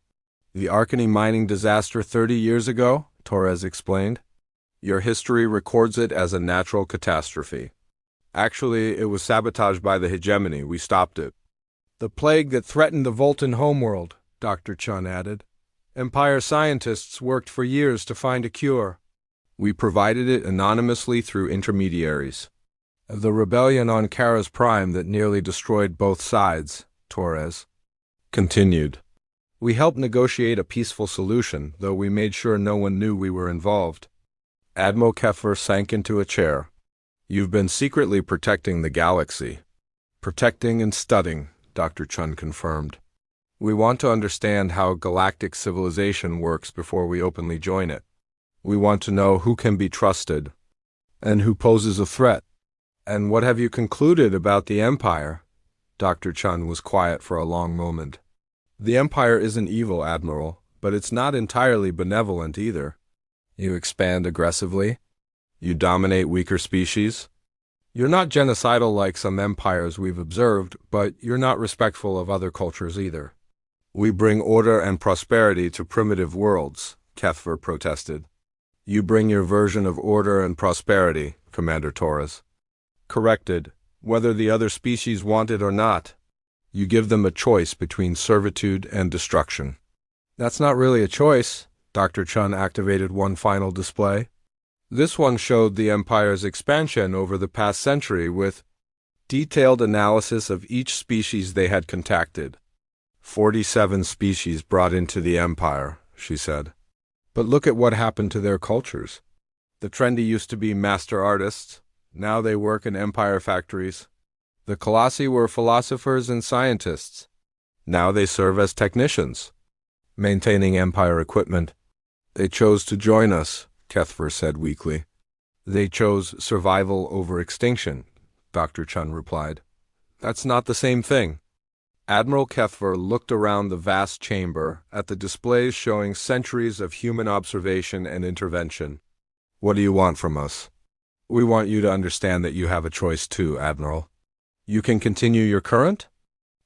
The Arkany mining disaster 30 years ago, Torres explained. Your history records it as a natural catastrophe. Actually, it was sabotaged by the hegemony. We stopped it. The plague that threatened the Voltan homeworld, Dr. Chun added. Empire scientists worked for years to find a cure. We provided it anonymously through intermediaries. The rebellion on Kara's Prime that nearly destroyed both sides, Torres continued. We helped negotiate a peaceful solution, though we made sure no one knew we were involved. Admiral Kethver sank into a chair. You've been secretly protecting the galaxy. Protecting and studying, Dr. Chun confirmed. We want to understand how galactic civilization works before we openly join it. We want to know who can be trusted and who poses a threat. And what have you concluded about the Empire? Dr. Chun was quiet for a long moment. The Empire isn't evil, Admiral, but it's not entirely benevolent either. You expand aggressively. You dominate weaker species. You're not genocidal like some empires we've observed, but you're not respectful of other cultures either. We bring order and prosperity to primitive worlds, Kethver protested. You bring your version of order and prosperity, Commander Torres. Corrected, whether the other species want it or not. You give them a choice between servitude and destruction. That's not really a choice. Dr. Chun activated one final display. This one showed the Empire's expansion over the past century with detailed analysis of each species they had contacted. 47 species brought into the Empire, she said. But look at what happened to their cultures. The Trendy used to be master artists. Now they work in Empire factories. The Colossi were philosophers and scientists. Now they serve as technicians, maintaining Empire equipment. They chose to join us, Kethver said weakly. They chose survival over extinction, Dr. Chun replied. That's not the same thing. Admiral Kethver looked around the vast chamber, at the displays showing centuries of human observation and intervention. What do you want from us? We want you to understand that you have a choice too, Admiral. You can continue your current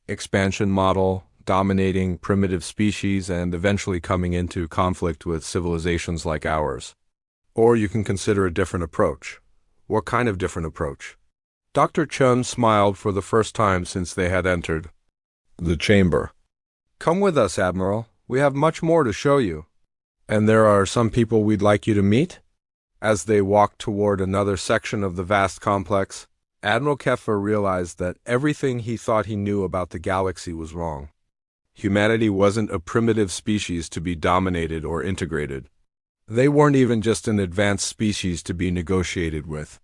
expansion model, dominating primitive species and eventually coming into conflict with civilizations like ours. Or you can consider a different approach. What kind of different approach? Dr. Chun smiled for the first time since they had entered the chamber. Come with us, Admiral. We have much more to show you. And there are some people we'd like you to meet? As they walked toward another section of the vast complex, Admiral Kethver realized that everything he thought he knew about the galaxy was wrong. Humanity wasn't a primitive species to be dominated or integrated. They weren't even just an advanced species to be negotiated with.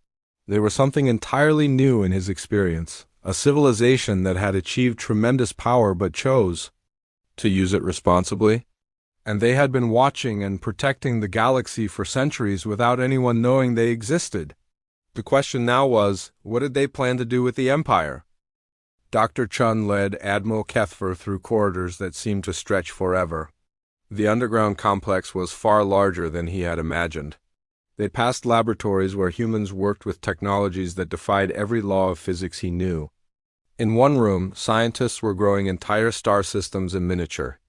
They were something entirely new in his experience, a civilization that had achieved tremendous power but chose to use it responsibly. And they had been watching and protecting the galaxy for centuries without anyone knowing they existed. The question now was, what did they plan to do with the Empire? Dr. Chun led Admiral Kethver through corridors that seemed to stretch forever. The underground complex was far larger than he had imagined. They passed laboratories where humans worked with technologies that defied every law of physics he knew. In one room, scientists were growing entire star systems in miniature.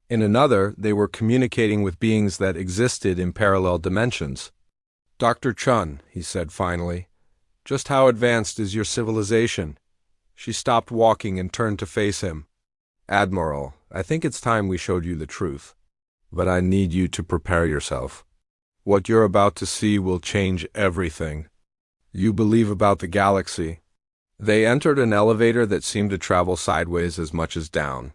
In another, they were communicating with beings that existed in parallel dimensions. Dr. Chun, he said finally, just how advanced is your civilization? She stopped walking and turned to face him. Admiral, I think it's time we showed you the truth. But I need you to prepare yourself. What you're about to see will change everything. You believe about the galaxy. They entered an elevator that seemed to travel sideways as much as down.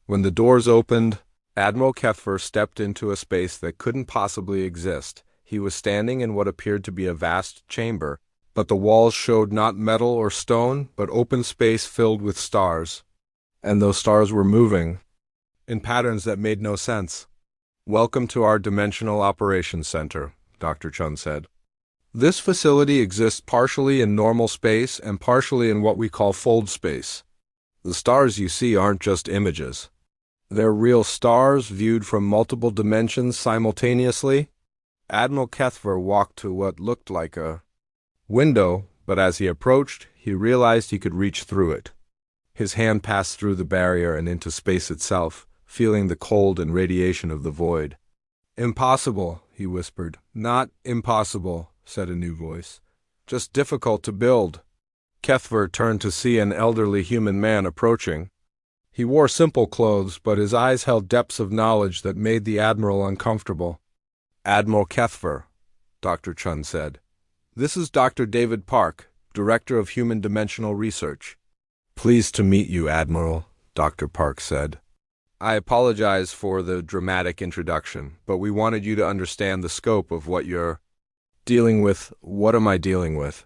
When the doors opened, Admiral Kethver stepped into a space that couldn't possibly exist. He was standing in what appeared to be a vast chamber, but the walls showed not metal or stone, but open space filled with stars. And those stars were moving in patterns that made no sense. Welcome to our Dimensional Operations Center, Dr. Chun said. This facility exists partially in normal space and partially in what we call fold space. The stars you see aren't just images. They're real stars viewed from multiple dimensions simultaneously. Admiral Kethver walked to what looked like a window, but as he approached, he realized he could reach through it. His hand passed through the barrier and into space itself, feeling the cold and radiation of the void. Impossible, he whispered. Not impossible, said a new voice. Just difficult to build. Kethver turned to see an elderly human man approaching. He wore simple clothes, but his eyes held depths of knowledge that made the Admiral uncomfortable. Admiral Kethver, Dr. Chun said. This is Dr. David Park, Director of Human Dimensional Research. Pleased to meet you, Admiral, Dr. Park said. I apologize for the dramatic introduction, but we wanted you to understand the scope of what you're dealing with. What am I dealing with?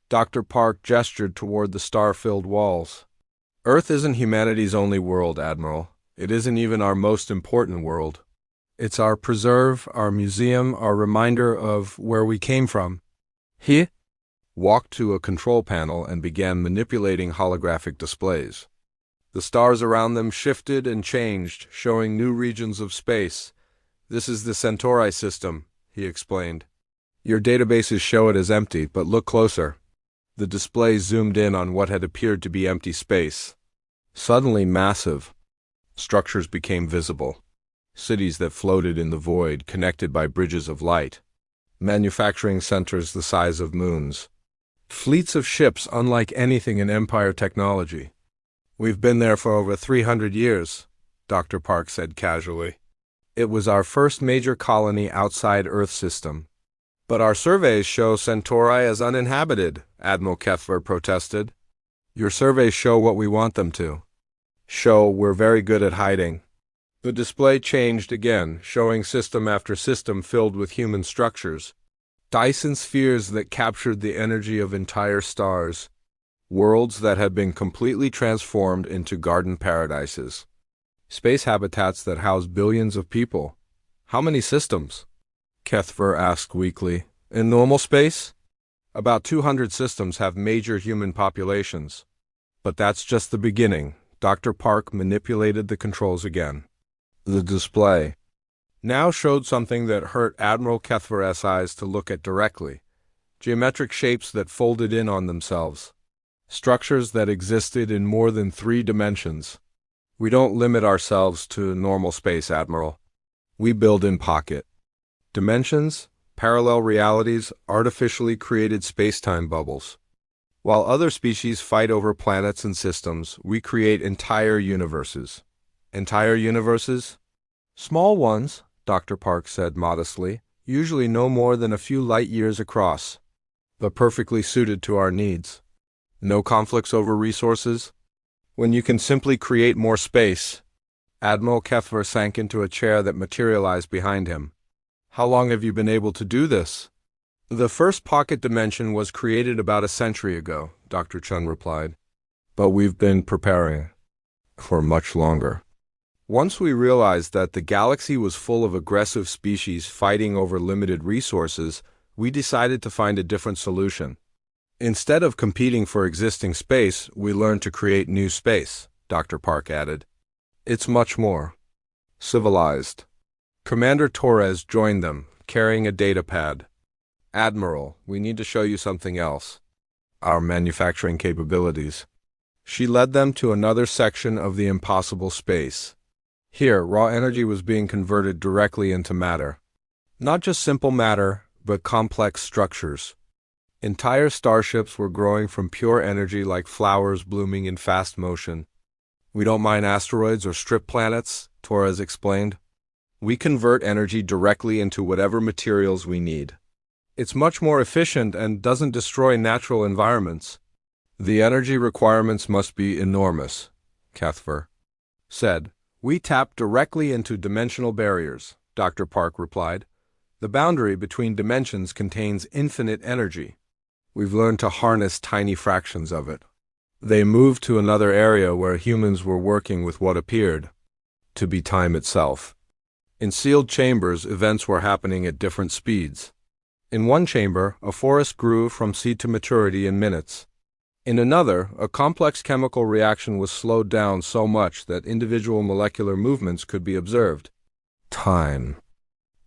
Dr. Park gestured toward the star-filled walls. Earth isn't humanity's only world, Admiral. It isn't even our most important world. It's our preserve, our museum, our reminder of where we came from. He walked to a control panel and began manipulating holographic displays. The stars around them shifted and changed, showing new regions of space. This is the Centauri system, he explained. Your databases show it as empty, but look closer. The display zoomed in on what had appeared to be empty space. Suddenly massive structures became visible. Cities that floated in the void, connected by bridges of light. Manufacturing centers the size of moons. Fleets of ships unlike anything in Empire technology. We've been there for over 300 years, Dr. Park said casually. It was our first major colony outside Earth system. But our surveys show Centauri as uninhabited, Admiral Kethver protested. Your surveys show what we want them to. Show we're very good at hiding. The display changed again, showing system after system filled with human structures. Dyson spheres that captured the energy of entire stars. Worlds that had been completely transformed into garden paradises. Space habitats that house billions of people. How many systems? Kethver asked weakly. In normal space? About 200 systems have major human populations. But that's just the beginning, Dr. Park manipulated the controls again. The display now showed something that hurt Admiral Kethver's eyes to look at directly. Geometric shapes that folded in on themselves. Structures that existed in more than 3 dimensions. We don't limit ourselves to normal space, Admiral. We build in pocket dimensions, parallel realities, artificially created space-time bubbles. While other species fight over planets and systems, we create entire universes. Entire universes? Small ones, Dr. Park said modestly, usually no more than a few light years across, but perfectly suited to our needs. No conflicts over resources? When you can simply create more space. Admiral Kethver sank into a chair that materialized behind him. How long have you been able to do this? The first pocket dimension was created about a century ago, Dr. Chun replied. But we've been preparing for much longer. Once we realized that the galaxy was full of aggressive species fighting over limited resources, we decided to find a different solution. Instead of competing for existing space, we learned to create new space, Dr. Park added. It's much more civilized. Commander Torres joined them, carrying a data pad. Admiral, we need to show you something else. Our manufacturing capabilities. She led them to another section of the impossible space. Here, raw energy was being converted directly into matter. Not just simple matter, but complex structures. Entire starships were growing from pure energy like flowers blooming in fast motion. We don't mine asteroids or strip planets, Torres explained. We convert energy directly into whatever materials we need. It's much more efficient and doesn't destroy natural environments. The energy requirements must be enormous, Kethver said. We tap directly into dimensional barriers, Dr. Park replied. The boundary between dimensions contains infinite energy. We've learned to harness tiny fractions of it. They moved to another area where humans were working with what appeared to be time itself. In sealed chambers, events were happening at different speeds. In one chamber, a forest grew from seed to maturity in minutes. In another, a complex chemical reaction was slowed down so much that individual molecular movements could be observed. Time.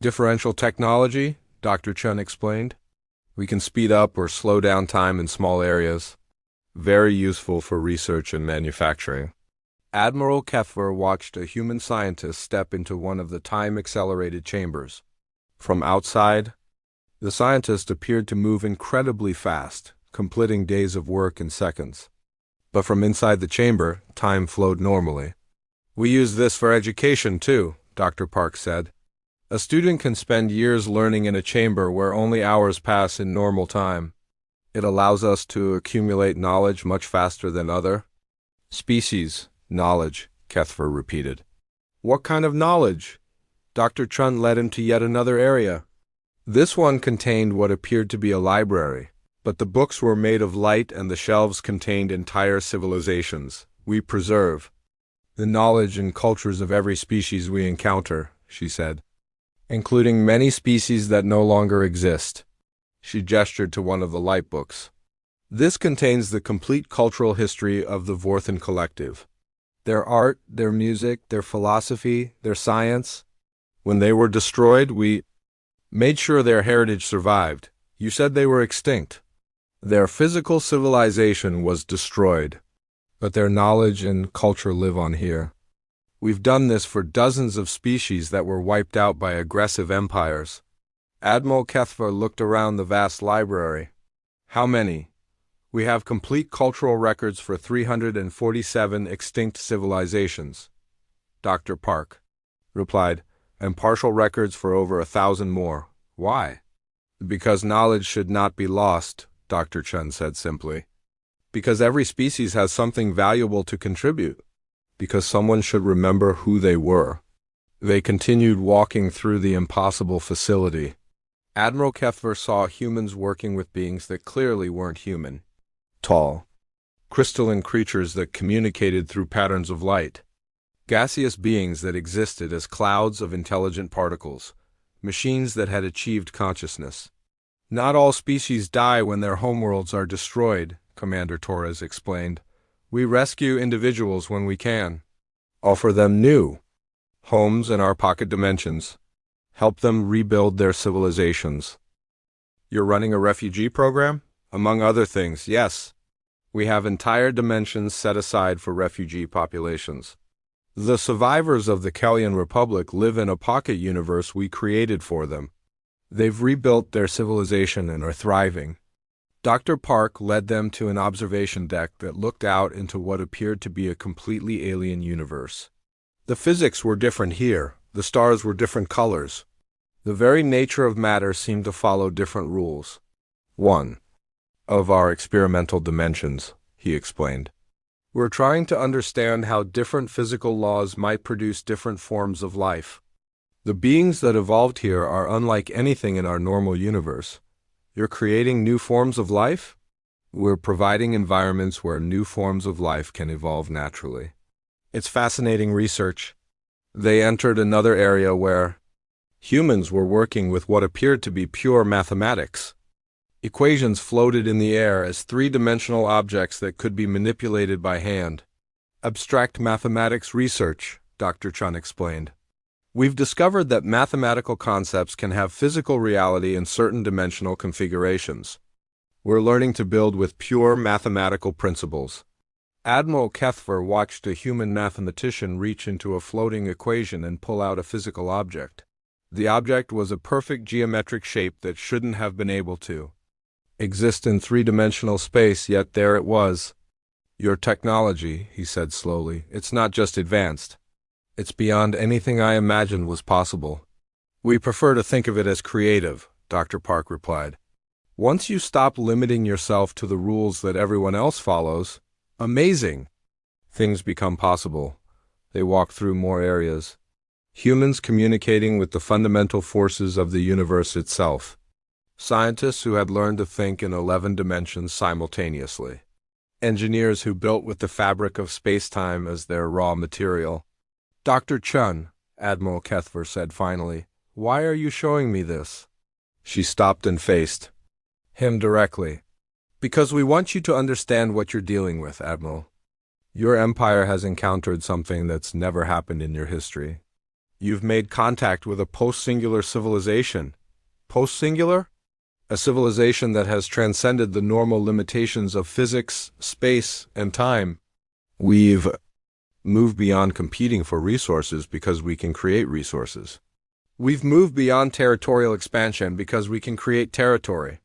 Differential technology, Dr. Chun explained. We can speed up or slow down time in small areas. Very useful for research and manufacturing. Admiral Kethver watched a human scientist step into one of the time-accelerated chambers. From outside, the scientist appeared to move incredibly fast, completing days of work in seconds. But from inside the chamber, time flowed normally. We use this for education, too, Dr. Park said. A student can spend years learning in a chamber where only hours pass in normal time. It allows us to accumulate knowledge much faster than other species. Knowledge, Kethver repeated. What kind of knowledge? Dr. Chun led him to yet another area. This one contained what appeared to be a library, but the books were made of light and the shelves contained entire civilizations. We preserve the knowledge and cultures of every species we encounter, she said, including many species that no longer exist. She gestured to one of the light books. This contains the complete cultural history of the Vorthan Collective. Their art, their music, their philosophy, their science. When they were destroyed, we made sure their heritage survived. You said they were extinct. Their physical civilization was destroyed, but their knowledge and culture live on here. We've done this for dozens of species that were wiped out by aggressive empires. Admiral Kethver looked around the vast library. How many? We have complete cultural records for 347 extinct civilizations, Dr. Park replied, and partial records for over 1,000 more. Why? Because knowledge should not be lost, Dr. Chun said simply. Because every species has something valuable to contribute. Because someone should remember who they were. They continued walking through the impossible facility. Admiral Kethver saw humans working with beings that clearly weren't human. Tall, crystalline creatures that communicated through patterns of light. Gaseous beings that existed as clouds of intelligent particles. Machines that had achieved consciousness. Not all species die when their homeworlds are destroyed, Commander Torres explained. We rescue individuals when we can, offer them new homes in our pocket dimensions, help them rebuild their civilizations. You're running a refugee program? Among other things, yes. We have entire dimensions set aside for refugee populations. The survivors of the Kellyan Republic live in a pocket universe we created for them. They've rebuilt their civilization and are thriving. Dr. Park led them to an observation deck that looked out into what appeared to be a completely alien universe. The physics were different here. The stars were different colors. The very nature of matter seemed to follow different rules. One of our experimental dimensions, he explained. We're trying to understand how different physical laws might produce different forms of life. The beings that evolved here are unlike anything in our normal universe. You're creating new forms of life? We're providing environments where new forms of life can evolve naturally. It's fascinating research. They entered another area where humans were working with what appeared to be pure mathematics. Equations floated in the air as three-dimensional objects that could be manipulated by hand. Abstract mathematics research, Dr. Chun explained. We've discovered that mathematical concepts can have physical reality in certain dimensional configurations. We're learning to build with pure mathematical principles. Admiral Kethver watched a human mathematician reach into a floating equation and pull out a physical object. The object was a perfect geometric shape that shouldn't have been able to exist in three-dimensional space, yet there it was. Your technology, he said slowly, it's not just advanced. It's beyond anything I imagined was possible. We prefer to think of it as creative, Dr. Park replied. Once you stop limiting yourself to the rules that everyone else follows, amazing things become possible. They walk through more areas. Humans communicating with the fundamental forces of the universe itself. Scientists who had learned to think in 11 dimensions simultaneously. Engineers who built with the fabric of space-time as their raw material. Dr. Chun, Admiral Kethver said finally, why are you showing me this? She stopped and faced him directly. Because we want you to understand what you're dealing with, Admiral. Your empire has encountered something that's never happened in your history. You've made contact with a post-singular civilization. Post-singular? A civilization that has transcended the normal limitations of physics, space, and time. We've moved beyond competing for resources because we can create resources. We've moved beyond territorial expansion because we can create territory.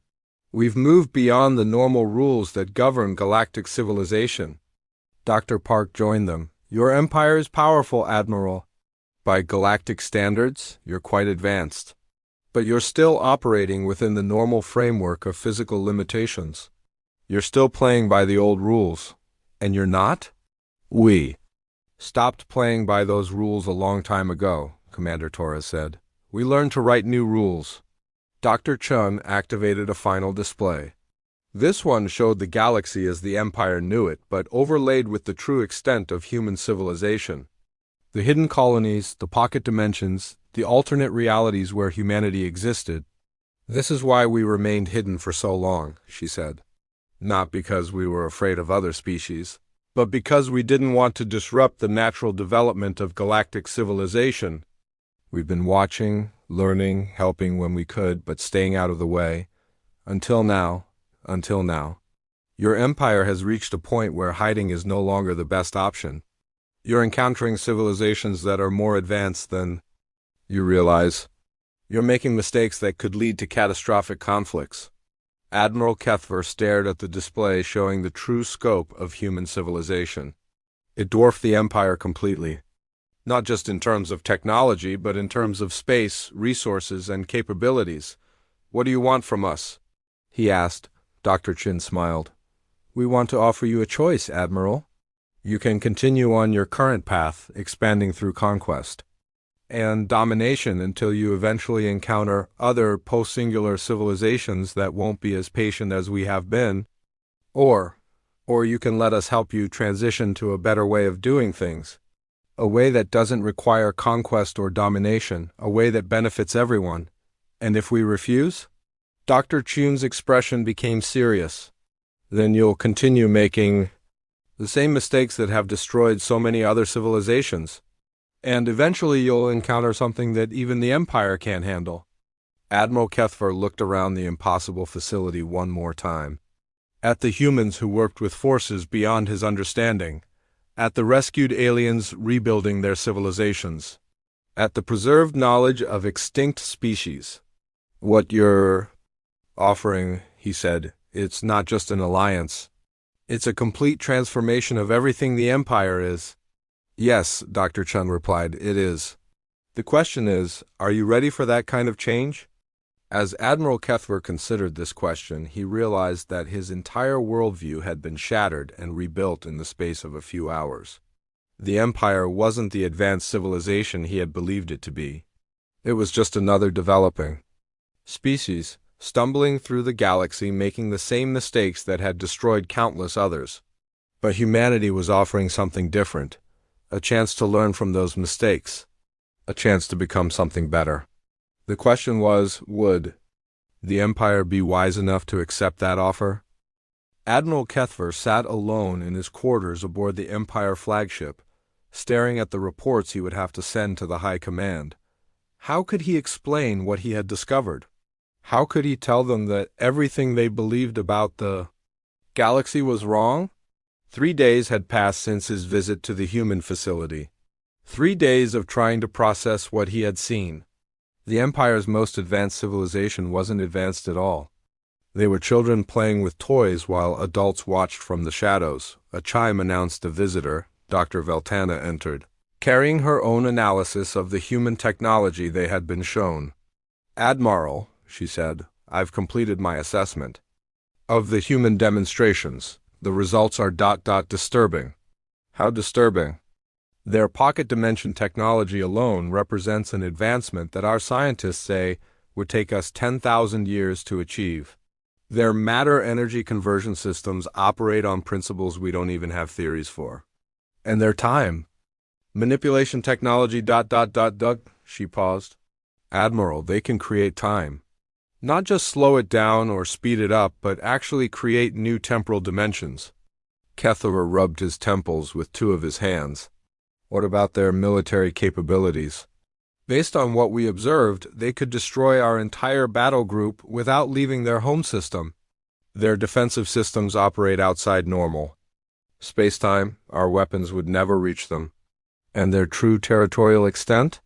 We've moved beyond the normal rules that govern galactic civilization. Dr. Park joined them. Your empire is powerful, Admiral. By galactic standards, you're quite advanced. But you're still operating within the normal framework of physical limitations. You're still playing by the old rules. And you're not? We stopped playing by those rules a long time ago, Commander Torres said. We learned to write new rules. Dr. Chun activated a final display. This one showed the galaxy as the Empire knew it, but overlaid with the true extent of human civilization. The hidden colonies, the pocket dimensions, the alternate realities where humanity existed. This is why we remained hidden for so long, she said. Not because we were afraid of other species, but because we didn't want to disrupt the natural development of galactic civilization. We've been watching, learning, helping when we could, but staying out of the way. Until now. Your empire has reached a point where hiding is no longer the best option. You're encountering civilizations that are more advanced than you realize. You're making mistakes that could lead to catastrophic conflicts. Admiral Kethver stared at the display showing the true scope of human civilization. It dwarfed the Empire completely. Not just in terms of technology, but in terms of space, resources, and capabilities. What do you want from us? He asked. Dr. Chin smiled. We want to offer you a choice, Admiral. You can continue on your current path, expanding through conquest and domination until you eventually encounter other post-singular civilizations that won't be as patient as we have been. Or you can let us help you transition to a better way of doing things. A way that doesn't require conquest or domination, a way that benefits everyone. And if we refuse? Dr. Chun's expression became serious. Then you'll continue making The same mistakes that have destroyed so many other civilizations. And eventually you'll encounter something that even the Empire can't handle. Admiral Kethver looked around the impossible facility one more time. At the humans who worked with forces beyond his understanding. At the rescued aliens rebuilding their civilizations. At the preserved knowledge of extinct species. What you're offering, he said, it's not just an alliance. It's a complete transformation of everything the Empire is. Yes, Dr. Chun replied, it is. The question is, are you ready for that kind of change? As Admiral Kethver considered this question, he realized that his entire worldview had been shattered and rebuilt in the space of a few hours. The Empire wasn't the advanced civilization he had believed it to be. It was just another developing species, stumbling through the galaxy, making the same mistakes that had destroyed countless others. But humanity was offering something different, a chance to learn from those mistakes, a chance to become something better. The question was, would the Empire be wise enough to accept that offer? Admiral Kethver sat alone in his quarters aboard the Empire flagship, staring at the reports he would have to send to the High Command. How could he explain what he had discovered? How could he tell them that everything they believed about the galaxy was wrong? 3 days had passed since his visit to the human facility. 3 days of trying to process what he had seen. The Empire's most advanced civilization wasn't advanced at all. They were children playing with toys while adults watched from the shadows. A chime announced a visitor. Dr. Veltana entered, carrying her own analysis of the human technology they had been shown. Admiral, she said, I've completed my assessment of the human demonstrations. The results are disturbing. How disturbing? Their pocket dimension technology alone represents an advancement that our scientists say would take us 10,000 years to achieve. Their matter-energy conversion systems operate on principles we don't even have theories for. And their time. Manipulation technology ... She paused. Admiral, they can create time. Not just slow it down or speed it up, but actually create new temporal dimensions. Kethver rubbed his temples with 2 of his hands. What about their military capabilities? Based on what we observed, they could destroy our entire battle group without leaving their home system. Their defensive systems operate outside normal space-time. Our weapons would never reach them. And their true territorial extent?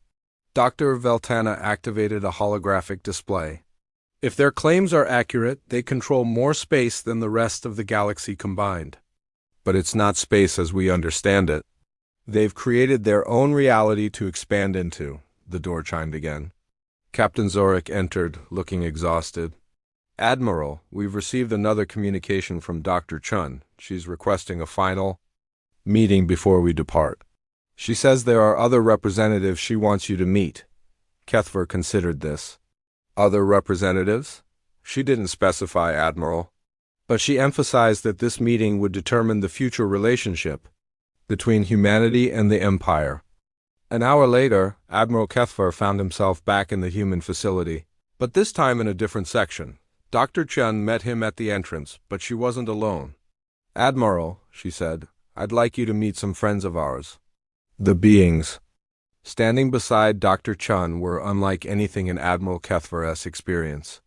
Dr. Veltana activated a holographic display. If their claims are accurate, they control more space than the rest of the galaxy combined. But it's not space as we understand it. They've created their own reality to expand into. The door chimed again. Captain Zorik entered, looking exhausted. Admiral, we've received another communication from Dr. Chun. She's requesting a final meeting before we depart. She says there are other representatives she wants you to meet. Kethver considered this. Other representatives? She didn't specify, Admiral. But she emphasized that this meeting would determine the future relationship between humanity and the Empire. An hour later, Admiral Kethver found himself back in the human facility, but this time in a different section. Dr. Chun met him at the entrance, but she wasn't alone. Admiral, she said, I'd like you to meet some friends of ours. The beings standing beside Dr. Chun were unlike anything in Admiral Kethver's experience.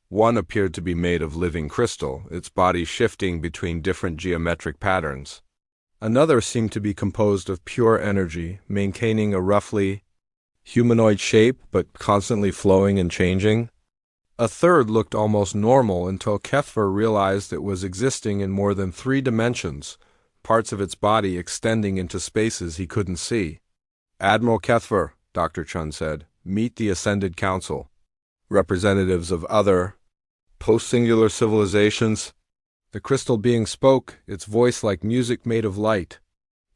One appeared to be made of living crystal, its body shifting between different geometric patterns. Another seemed to be composed of pure energy, maintaining a roughly humanoid shape but constantly flowing and changing. A third looked almost normal until Kethver realized it was existing in more than 3 dimensions, parts of its body extending into spaces he couldn't see. Admiral Kethver, Dr. Chun said, meet the Ascended Council. Representatives of other post-singular civilizations. The crystal being spoke, its voice like music made of light.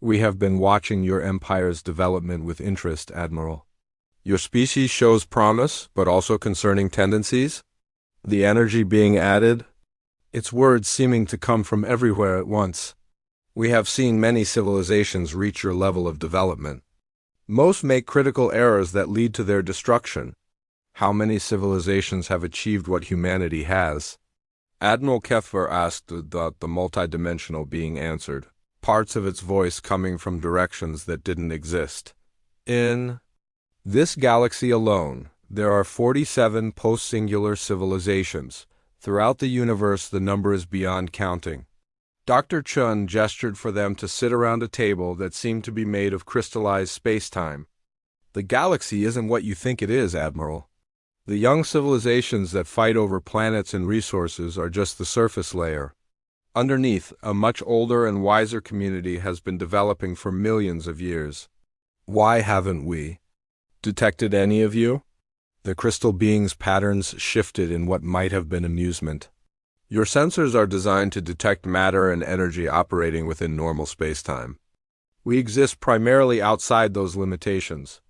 We have been watching your empire's development with interest, Admiral. Your species shows promise, but also concerning tendencies. The energy being added, its words seeming to come from everywhere at once. We have seen many civilizations reach your level of development. Most make critical errors that lead to their destruction. How many civilizations have achieved what humanity has? Admiral Kethver asked. The multidimensional being answered. parts of its voice coming from directions that didn't exist. In this galaxy alone, there are 47 post-singular civilizations. Throughout the universe, the number is beyond counting. Dr. Chun gestured for them to sit around a table that seemed to be made of crystallized space-time. The galaxy isn't what you think it is, Admiral. The young civilizations that fight over planets and resources are just the surface layer. Underneath, a much older and wiser community has been developing for millions of years. Why haven't we detected any of you? The crystal being's patterns shifted in what might have been amusement. Your sensors are designed to detect matter and energy operating within normal spacetime. We exist primarily outside those limitations.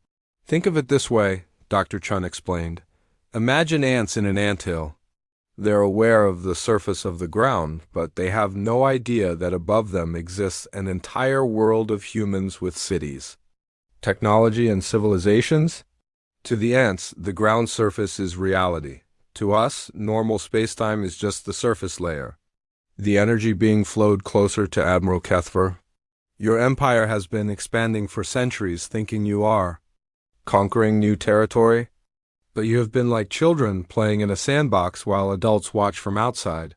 Think of it this way, Dr. Chun explained. Imagine ants in an anthill. They're aware of the surface of the ground, but they have no idea that above them exists an entire world of humans with cities, technology, and civilizations. To the ants, the ground surface is reality. To us, normal spacetime is just the surface layer. The energy being flowed closer to Admiral Kethver. Your empire has been expanding for centuries, thinking you are conquering new territory. But you have been like children playing in a sandbox while adults watch from outside.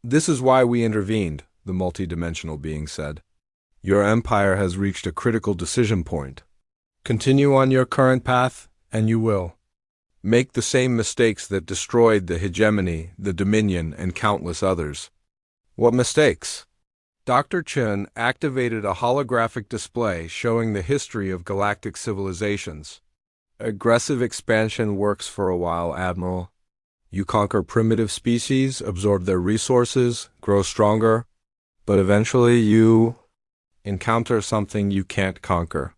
This is why we intervened, the multidimensional being said. Your empire has reached a critical decision point. Continue on your current path, and you will make the same mistakes that destroyed the hegemony, the dominion, and countless others. What mistakes? Dr. Chun activated a holographic display showing the history of galactic civilizations. Aggressive expansion works for a while, Admiral. You conquer primitive species, absorb their resources, grow stronger, but eventually you encounter something you can't conquer.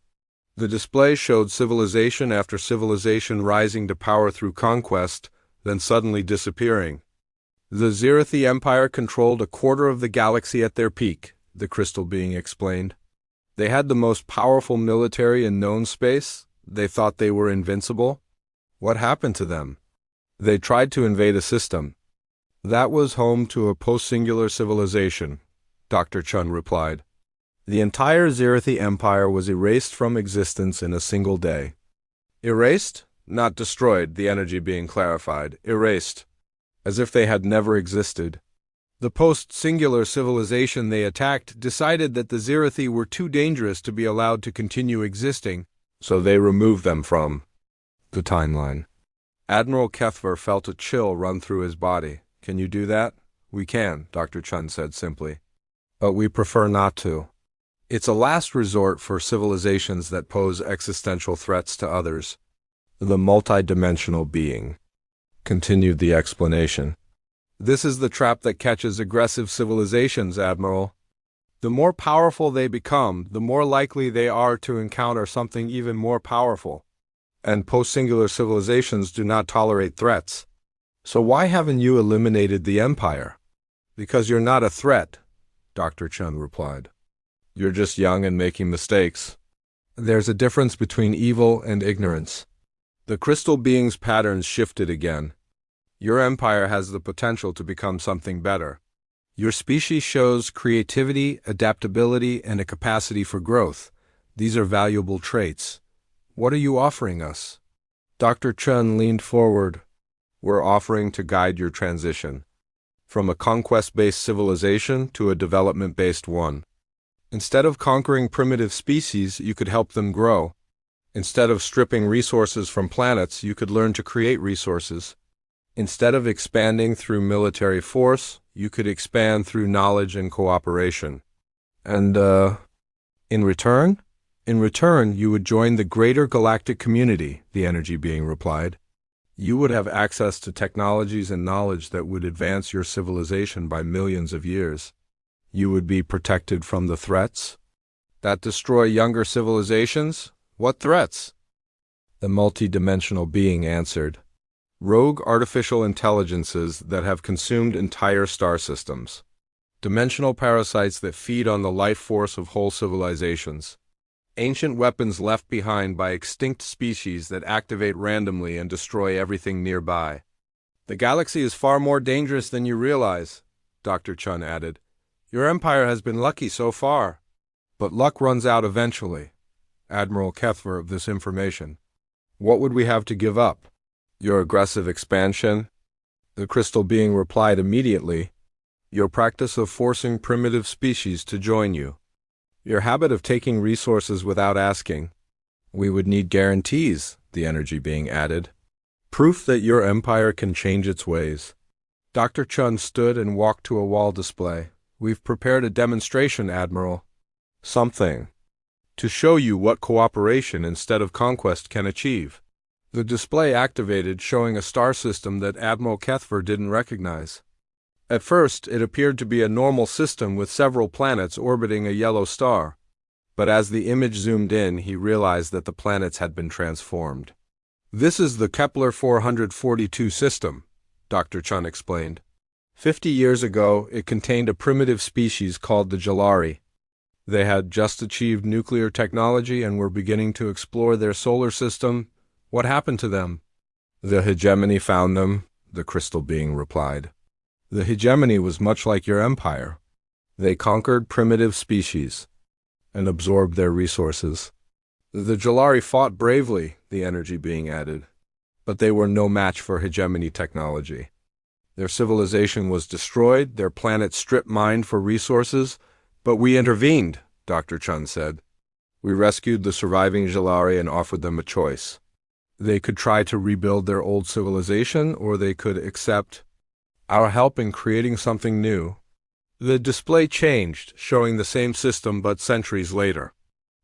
The display showed civilization after civilization rising to power through conquest, then suddenly disappearing. The Zirathi Empire controlled a quarter of the galaxy at their peak, the crystal being explained. They had the most powerful military in known space. They thought they were invincible. What happened to them? They tried to invade a system that was home to a post-singular civilization, Dr. Chun replied. The entire Zirathi Empire was erased from existence in a single day. Erased? Not destroyed, the energy being clarified. Erased. As if they had never existed. The post-singular civilization they attacked decided that the Zirathi were too dangerous to be allowed to continue existing, so they removed them from the timeline. Admiral Kethver felt a chill run through his body. Can you do that? We can, Dr. Chun said simply. But we prefer not to. It's a last resort for civilizations that pose existential threats to others. The multidimensional being continued the explanation. This is the trap that catches aggressive civilizations, Admiral. The more powerful they become, the more likely they are to encounter something even more powerful. And post-singular civilizations do not tolerate threats. So why haven't you eliminated the Empire? Because you're not a threat, Dr. Chun replied. You're just young and making mistakes. There's a difference between evil and ignorance. The crystal being's patterns shifted again. Your empire has the potential to become something better. Your species shows creativity, adaptability, and a capacity for growth. These are valuable traits. What are you offering us? Dr. Chun leaned forward. We're offering to guide your transition from a conquest-based civilization to a development-based one. Instead of conquering primitive species, you could help them grow. Instead of stripping resources from planets, you could learn to create resources. Instead of expanding through military force, you could expand through knowledge and cooperation. And, in return? In return, you would join the greater galactic community, the energy being replied. You would have access to technologies and knowledge that would advance your civilization by millions of years. You would be protected from the threats that destroy younger civilizations. What threats? The multidimensional being answered. Rogue artificial intelligences that have consumed entire star systems. Dimensional parasites that feed on the life force of whole civilizations. Ancient weapons left behind by extinct species that activate randomly and destroy everything nearby. The galaxy is far more dangerous than you realize, Dr. Chun added. Your empire has been lucky so far. But luck runs out eventually. Admiral Kethver of this information. What would we have to give up? Your aggressive expansion? The crystal being replied immediately. Your practice of forcing primitive species to join you. Your habit of taking resources without asking. We would need guarantees, the energy being added. Proof that your empire can change its ways. Dr. Chun stood and walked to a wall display. We've prepared a demonstration, Admiral. Something. To show you what cooperation instead of conquest can achieve. The display activated, showing a star system that Admiral Kethver didn't recognize. At first, it appeared to be a normal system with several planets orbiting a yellow star. But as the image zoomed in, he realized that the planets had been transformed. This is the Kepler 442 system, Dr. Chun explained. 50 years ago, it contained a primitive species called the Jalari. They had just achieved nuclear technology and were beginning to explore their solar system. What happened to them? The hegemony found them, the crystal being replied. The hegemony was much like your empire. They conquered primitive species and absorbed their resources. The Jalari fought bravely, the energy being added, but they were no match for hegemony technology. Their civilization was destroyed, their planet strip-mined for resources, but we intervened, Dr. Chun said. We rescued the surviving Jalari and offered them a choice. They could try to rebuild their old civilization, or they could accept our help in creating something new. The display changed, showing the same system but centuries later.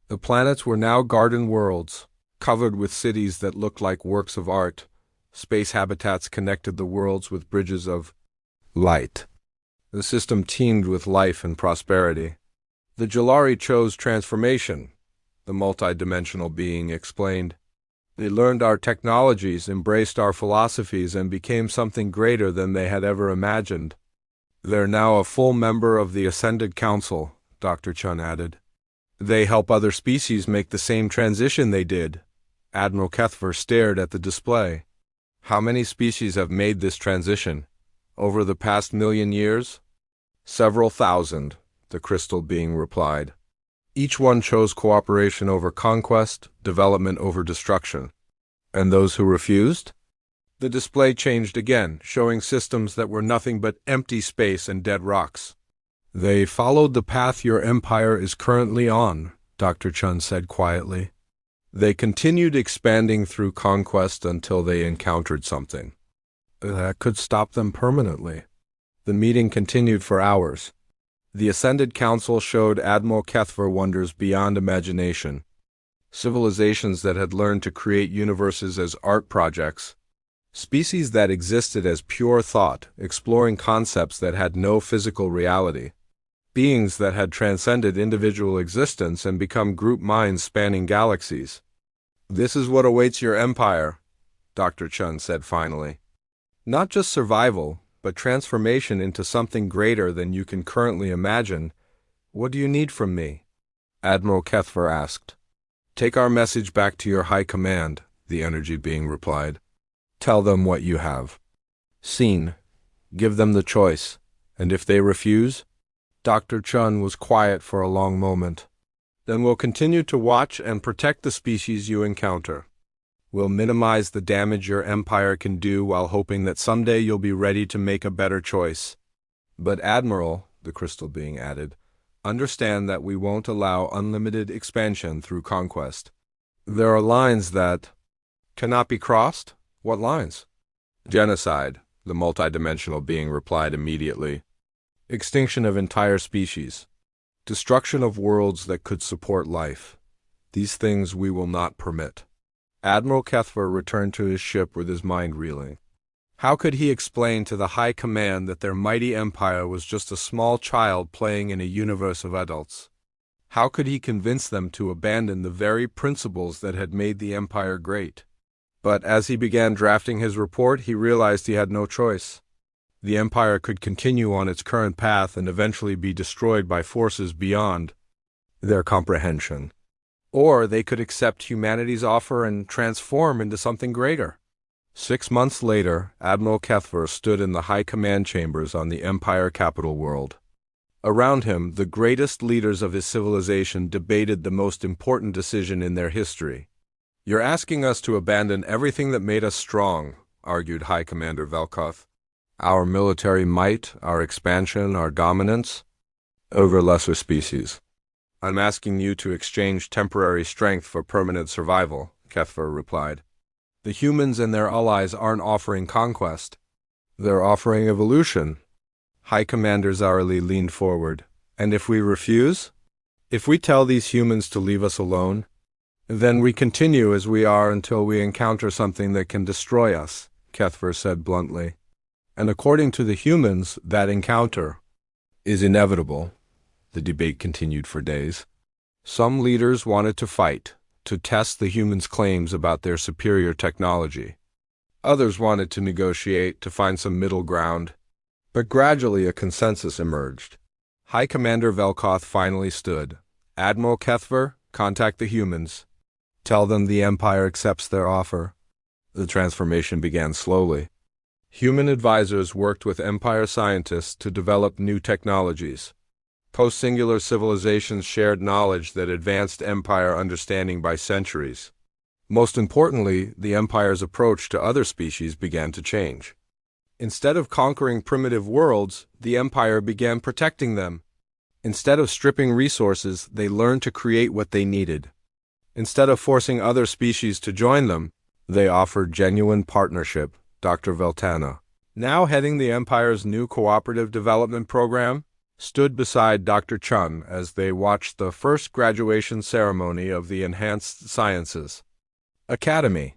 The planets were now garden worlds, covered with cities that looked like works of art. Space habitats connected the worlds with bridges of light. The system teemed with life and prosperity. The Jalari chose transformation, the multidimensional being explained. They learned our technologies, embraced our philosophies, and became something greater than they had ever imagined. They're now a full member of the Ascended Council, Dr. Chun added. They help other species make the same transition they did. Admiral Kethver stared at the display. How many species have made this transition? Over the past 1,000,000 years? Several thousand, the crystal being replied. Each one chose cooperation over conquest, development over destruction. And those who refused? The display changed again, showing systems that were nothing but empty space and dead rocks. They followed the path your empire is currently on, Dr. Chun said quietly. They continued expanding through conquest until they encountered something that could stop them permanently. The meeting continued for hours. The Ascended Council showed Admiral Kethver wonders beyond imagination. Civilizations that had learned to create universes as art projects. Species that existed as pure thought, exploring concepts that had no physical reality. Beings that had transcended individual existence and become group minds spanning galaxies. This is what awaits your empire, Dr. Chun said finally. Not just survival, but transformation into something greater than you can currently imagine. What do you need from me? Admiral Kethver asked. Take our message back to your high command, the energy being replied. Tell them what you have seen. Give them the choice. And if they refuse? Dr. Chun was quiet for a long moment. Then we'll continue to watch and protect the species you encounter. We'll minimize the damage your empire can do while hoping that someday you'll be ready to make a better choice. But Admiral, the crystal being added, understand that we won't allow unlimited expansion through conquest. There are lines that cannot be crossed? What lines? Genocide, the multidimensional being replied immediately. Extinction of entire species. Destruction of worlds that could support life. These things we will not permit. Admiral Kethver returned to his ship with his mind reeling. How could he explain to the High Command that their mighty empire was just a small child playing in a universe of adults? How could he convince them to abandon the very principles that had made the empire great? But as he began drafting his report, he realized he had no choice. The empire could continue on its current path and eventually be destroyed by forces beyond their comprehension. Or they could accept humanity's offer and transform into something greater. 6 months later, Admiral Kethver stood in the High Command chambers on the Empire capital world. Around him, the greatest leaders of his civilization debated the most important decision in their history. "You're asking us to abandon everything that made us strong," argued High Commander Velkoth. "Our military might, our expansion, our dominance, over lesser species. I'm asking you to exchange temporary strength for permanent survival," Kethver replied. "The humans and their allies aren't offering conquest. They're offering evolution." High Commander Zarali leaned forward. "And if we refuse? If we tell these humans to leave us alone? Then we continue as we are until we encounter something that can destroy us," Kethver said bluntly. "And according to the humans, that encounter is inevitable." The debate continued for days. Some leaders wanted to fight, to test the humans' claims about their superior technology. Others wanted to negotiate, to find some middle ground. But gradually a consensus emerged. High Commander Velkoth finally stood. "Admiral Kethver, contact the humans. Tell them the Empire accepts their offer." The transformation began slowly. Human advisors worked with Empire scientists to develop new technologies. Post-singular civilizations shared knowledge that advanced Empire understanding by centuries. Most importantly, the Empire's approach to other species began to change. Instead of conquering primitive worlds, the Empire began protecting them. Instead of stripping resources, they learned to create what they needed. Instead of forcing other species to join them, they offered genuine partnership. Dr. Veltana, now heading the Empire's new cooperative development program, stood beside Dr. Chun as they watched the first graduation ceremony of the Enhanced Sciences Academy.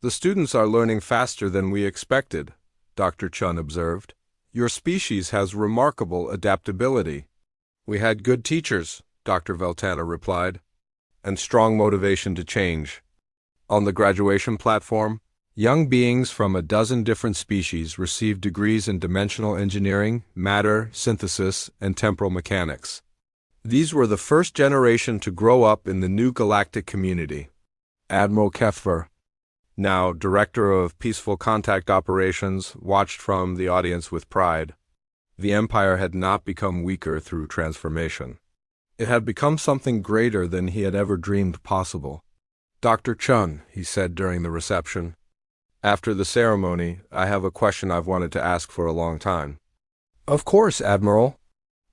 "The students are learning faster than we expected," Dr. Chun observed. "Your species has remarkable adaptability." "We had good teachers," Dr. Veltana replied, "and strong motivation to change." On the graduation platform, young beings from a dozen different species received degrees in dimensional engineering, matter, synthesis, and temporal mechanics. These were the first generation to grow up in the new galactic community. Admiral Kethver, now Director of Peaceful Contact Operations, watched from the audience with pride. The Empire had not become weaker through transformation. It had become something greater than he had ever dreamed possible. "Dr. Chun," he said during the reception, "after the ceremony, I have a question I've wanted to ask for a long time." "Of course, Admiral."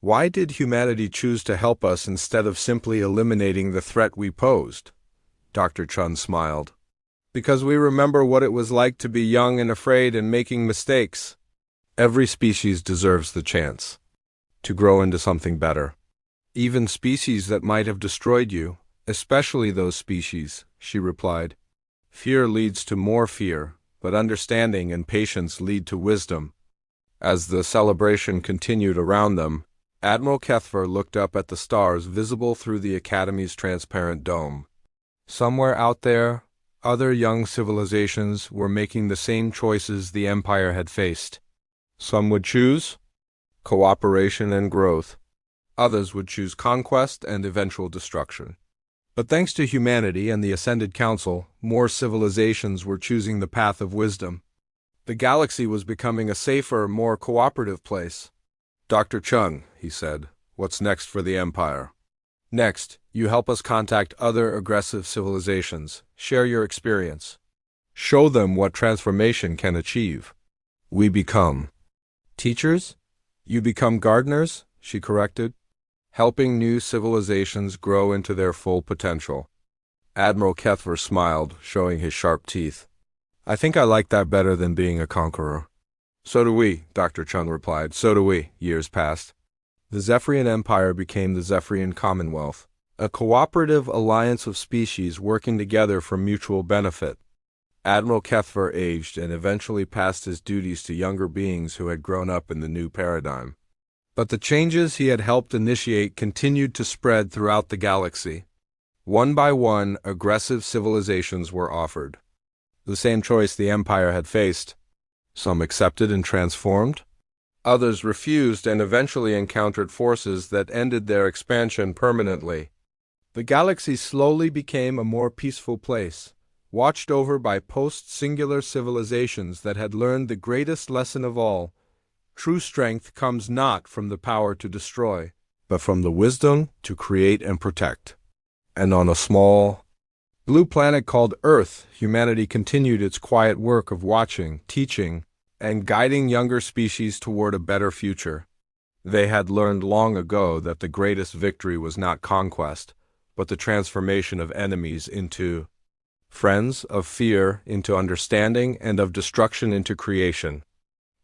"Why did humanity choose to help us instead of simply eliminating the threat we posed?" Dr. Chun smiled. "Because we remember what it was like to be young and afraid and making mistakes. Every species deserves the chance to grow into something better. Even species that might have destroyed you, especially those species," she replied. "Fear leads to more fear, but understanding and patience lead to wisdom." As the celebration continued around them, Admiral Kethver looked up at the stars visible through the Academy's transparent dome. Somewhere out there, other young civilizations were making the same choices the Empire had faced. Some would choose cooperation and growth. Others would choose conquest and eventual destruction. But thanks to humanity and the Ascended Council, more civilizations were choosing the path of wisdom. The galaxy was becoming a safer, more cooperative place. "Dr. Chun," he said, "what's next for the Empire?" "Next, you help us contact other aggressive civilizations. Share your experience. Show them what transformation can achieve. We become teachers? You become gardeners," she corrected, "helping new civilizations grow into their full potential." Admiral Kethver smiled, showing his sharp teeth. "I think I like that better than being a conqueror." "So do we," Dr. Chun replied. "So do we." Years passed. The Zephyrian Empire became the Zephyrian Commonwealth, a cooperative alliance of species working together for mutual benefit. Admiral Kethver aged and eventually passed his duties to younger beings who had grown up in the new paradigm. But the changes he had helped initiate continued to spread throughout the galaxy. One by one, aggressive civilizations were offered. The same choice the Empire had faced. Some accepted and transformed. Others refused and eventually encountered forces that ended their expansion permanently. The galaxy slowly became a more peaceful place, watched over by post-singular civilizations that had learned the greatest lesson of all: true strength comes not from the power to destroy, but from the wisdom to create and protect. And on a small, blue planet called Earth, humanity continued its quiet work of watching, teaching, and guiding younger species toward a better future. They had learned long ago that the greatest victory was not conquest, but the transformation of enemies into friends, of fear into understanding, and of destruction into creation.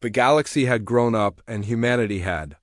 The galaxy had grown up, and humanity had,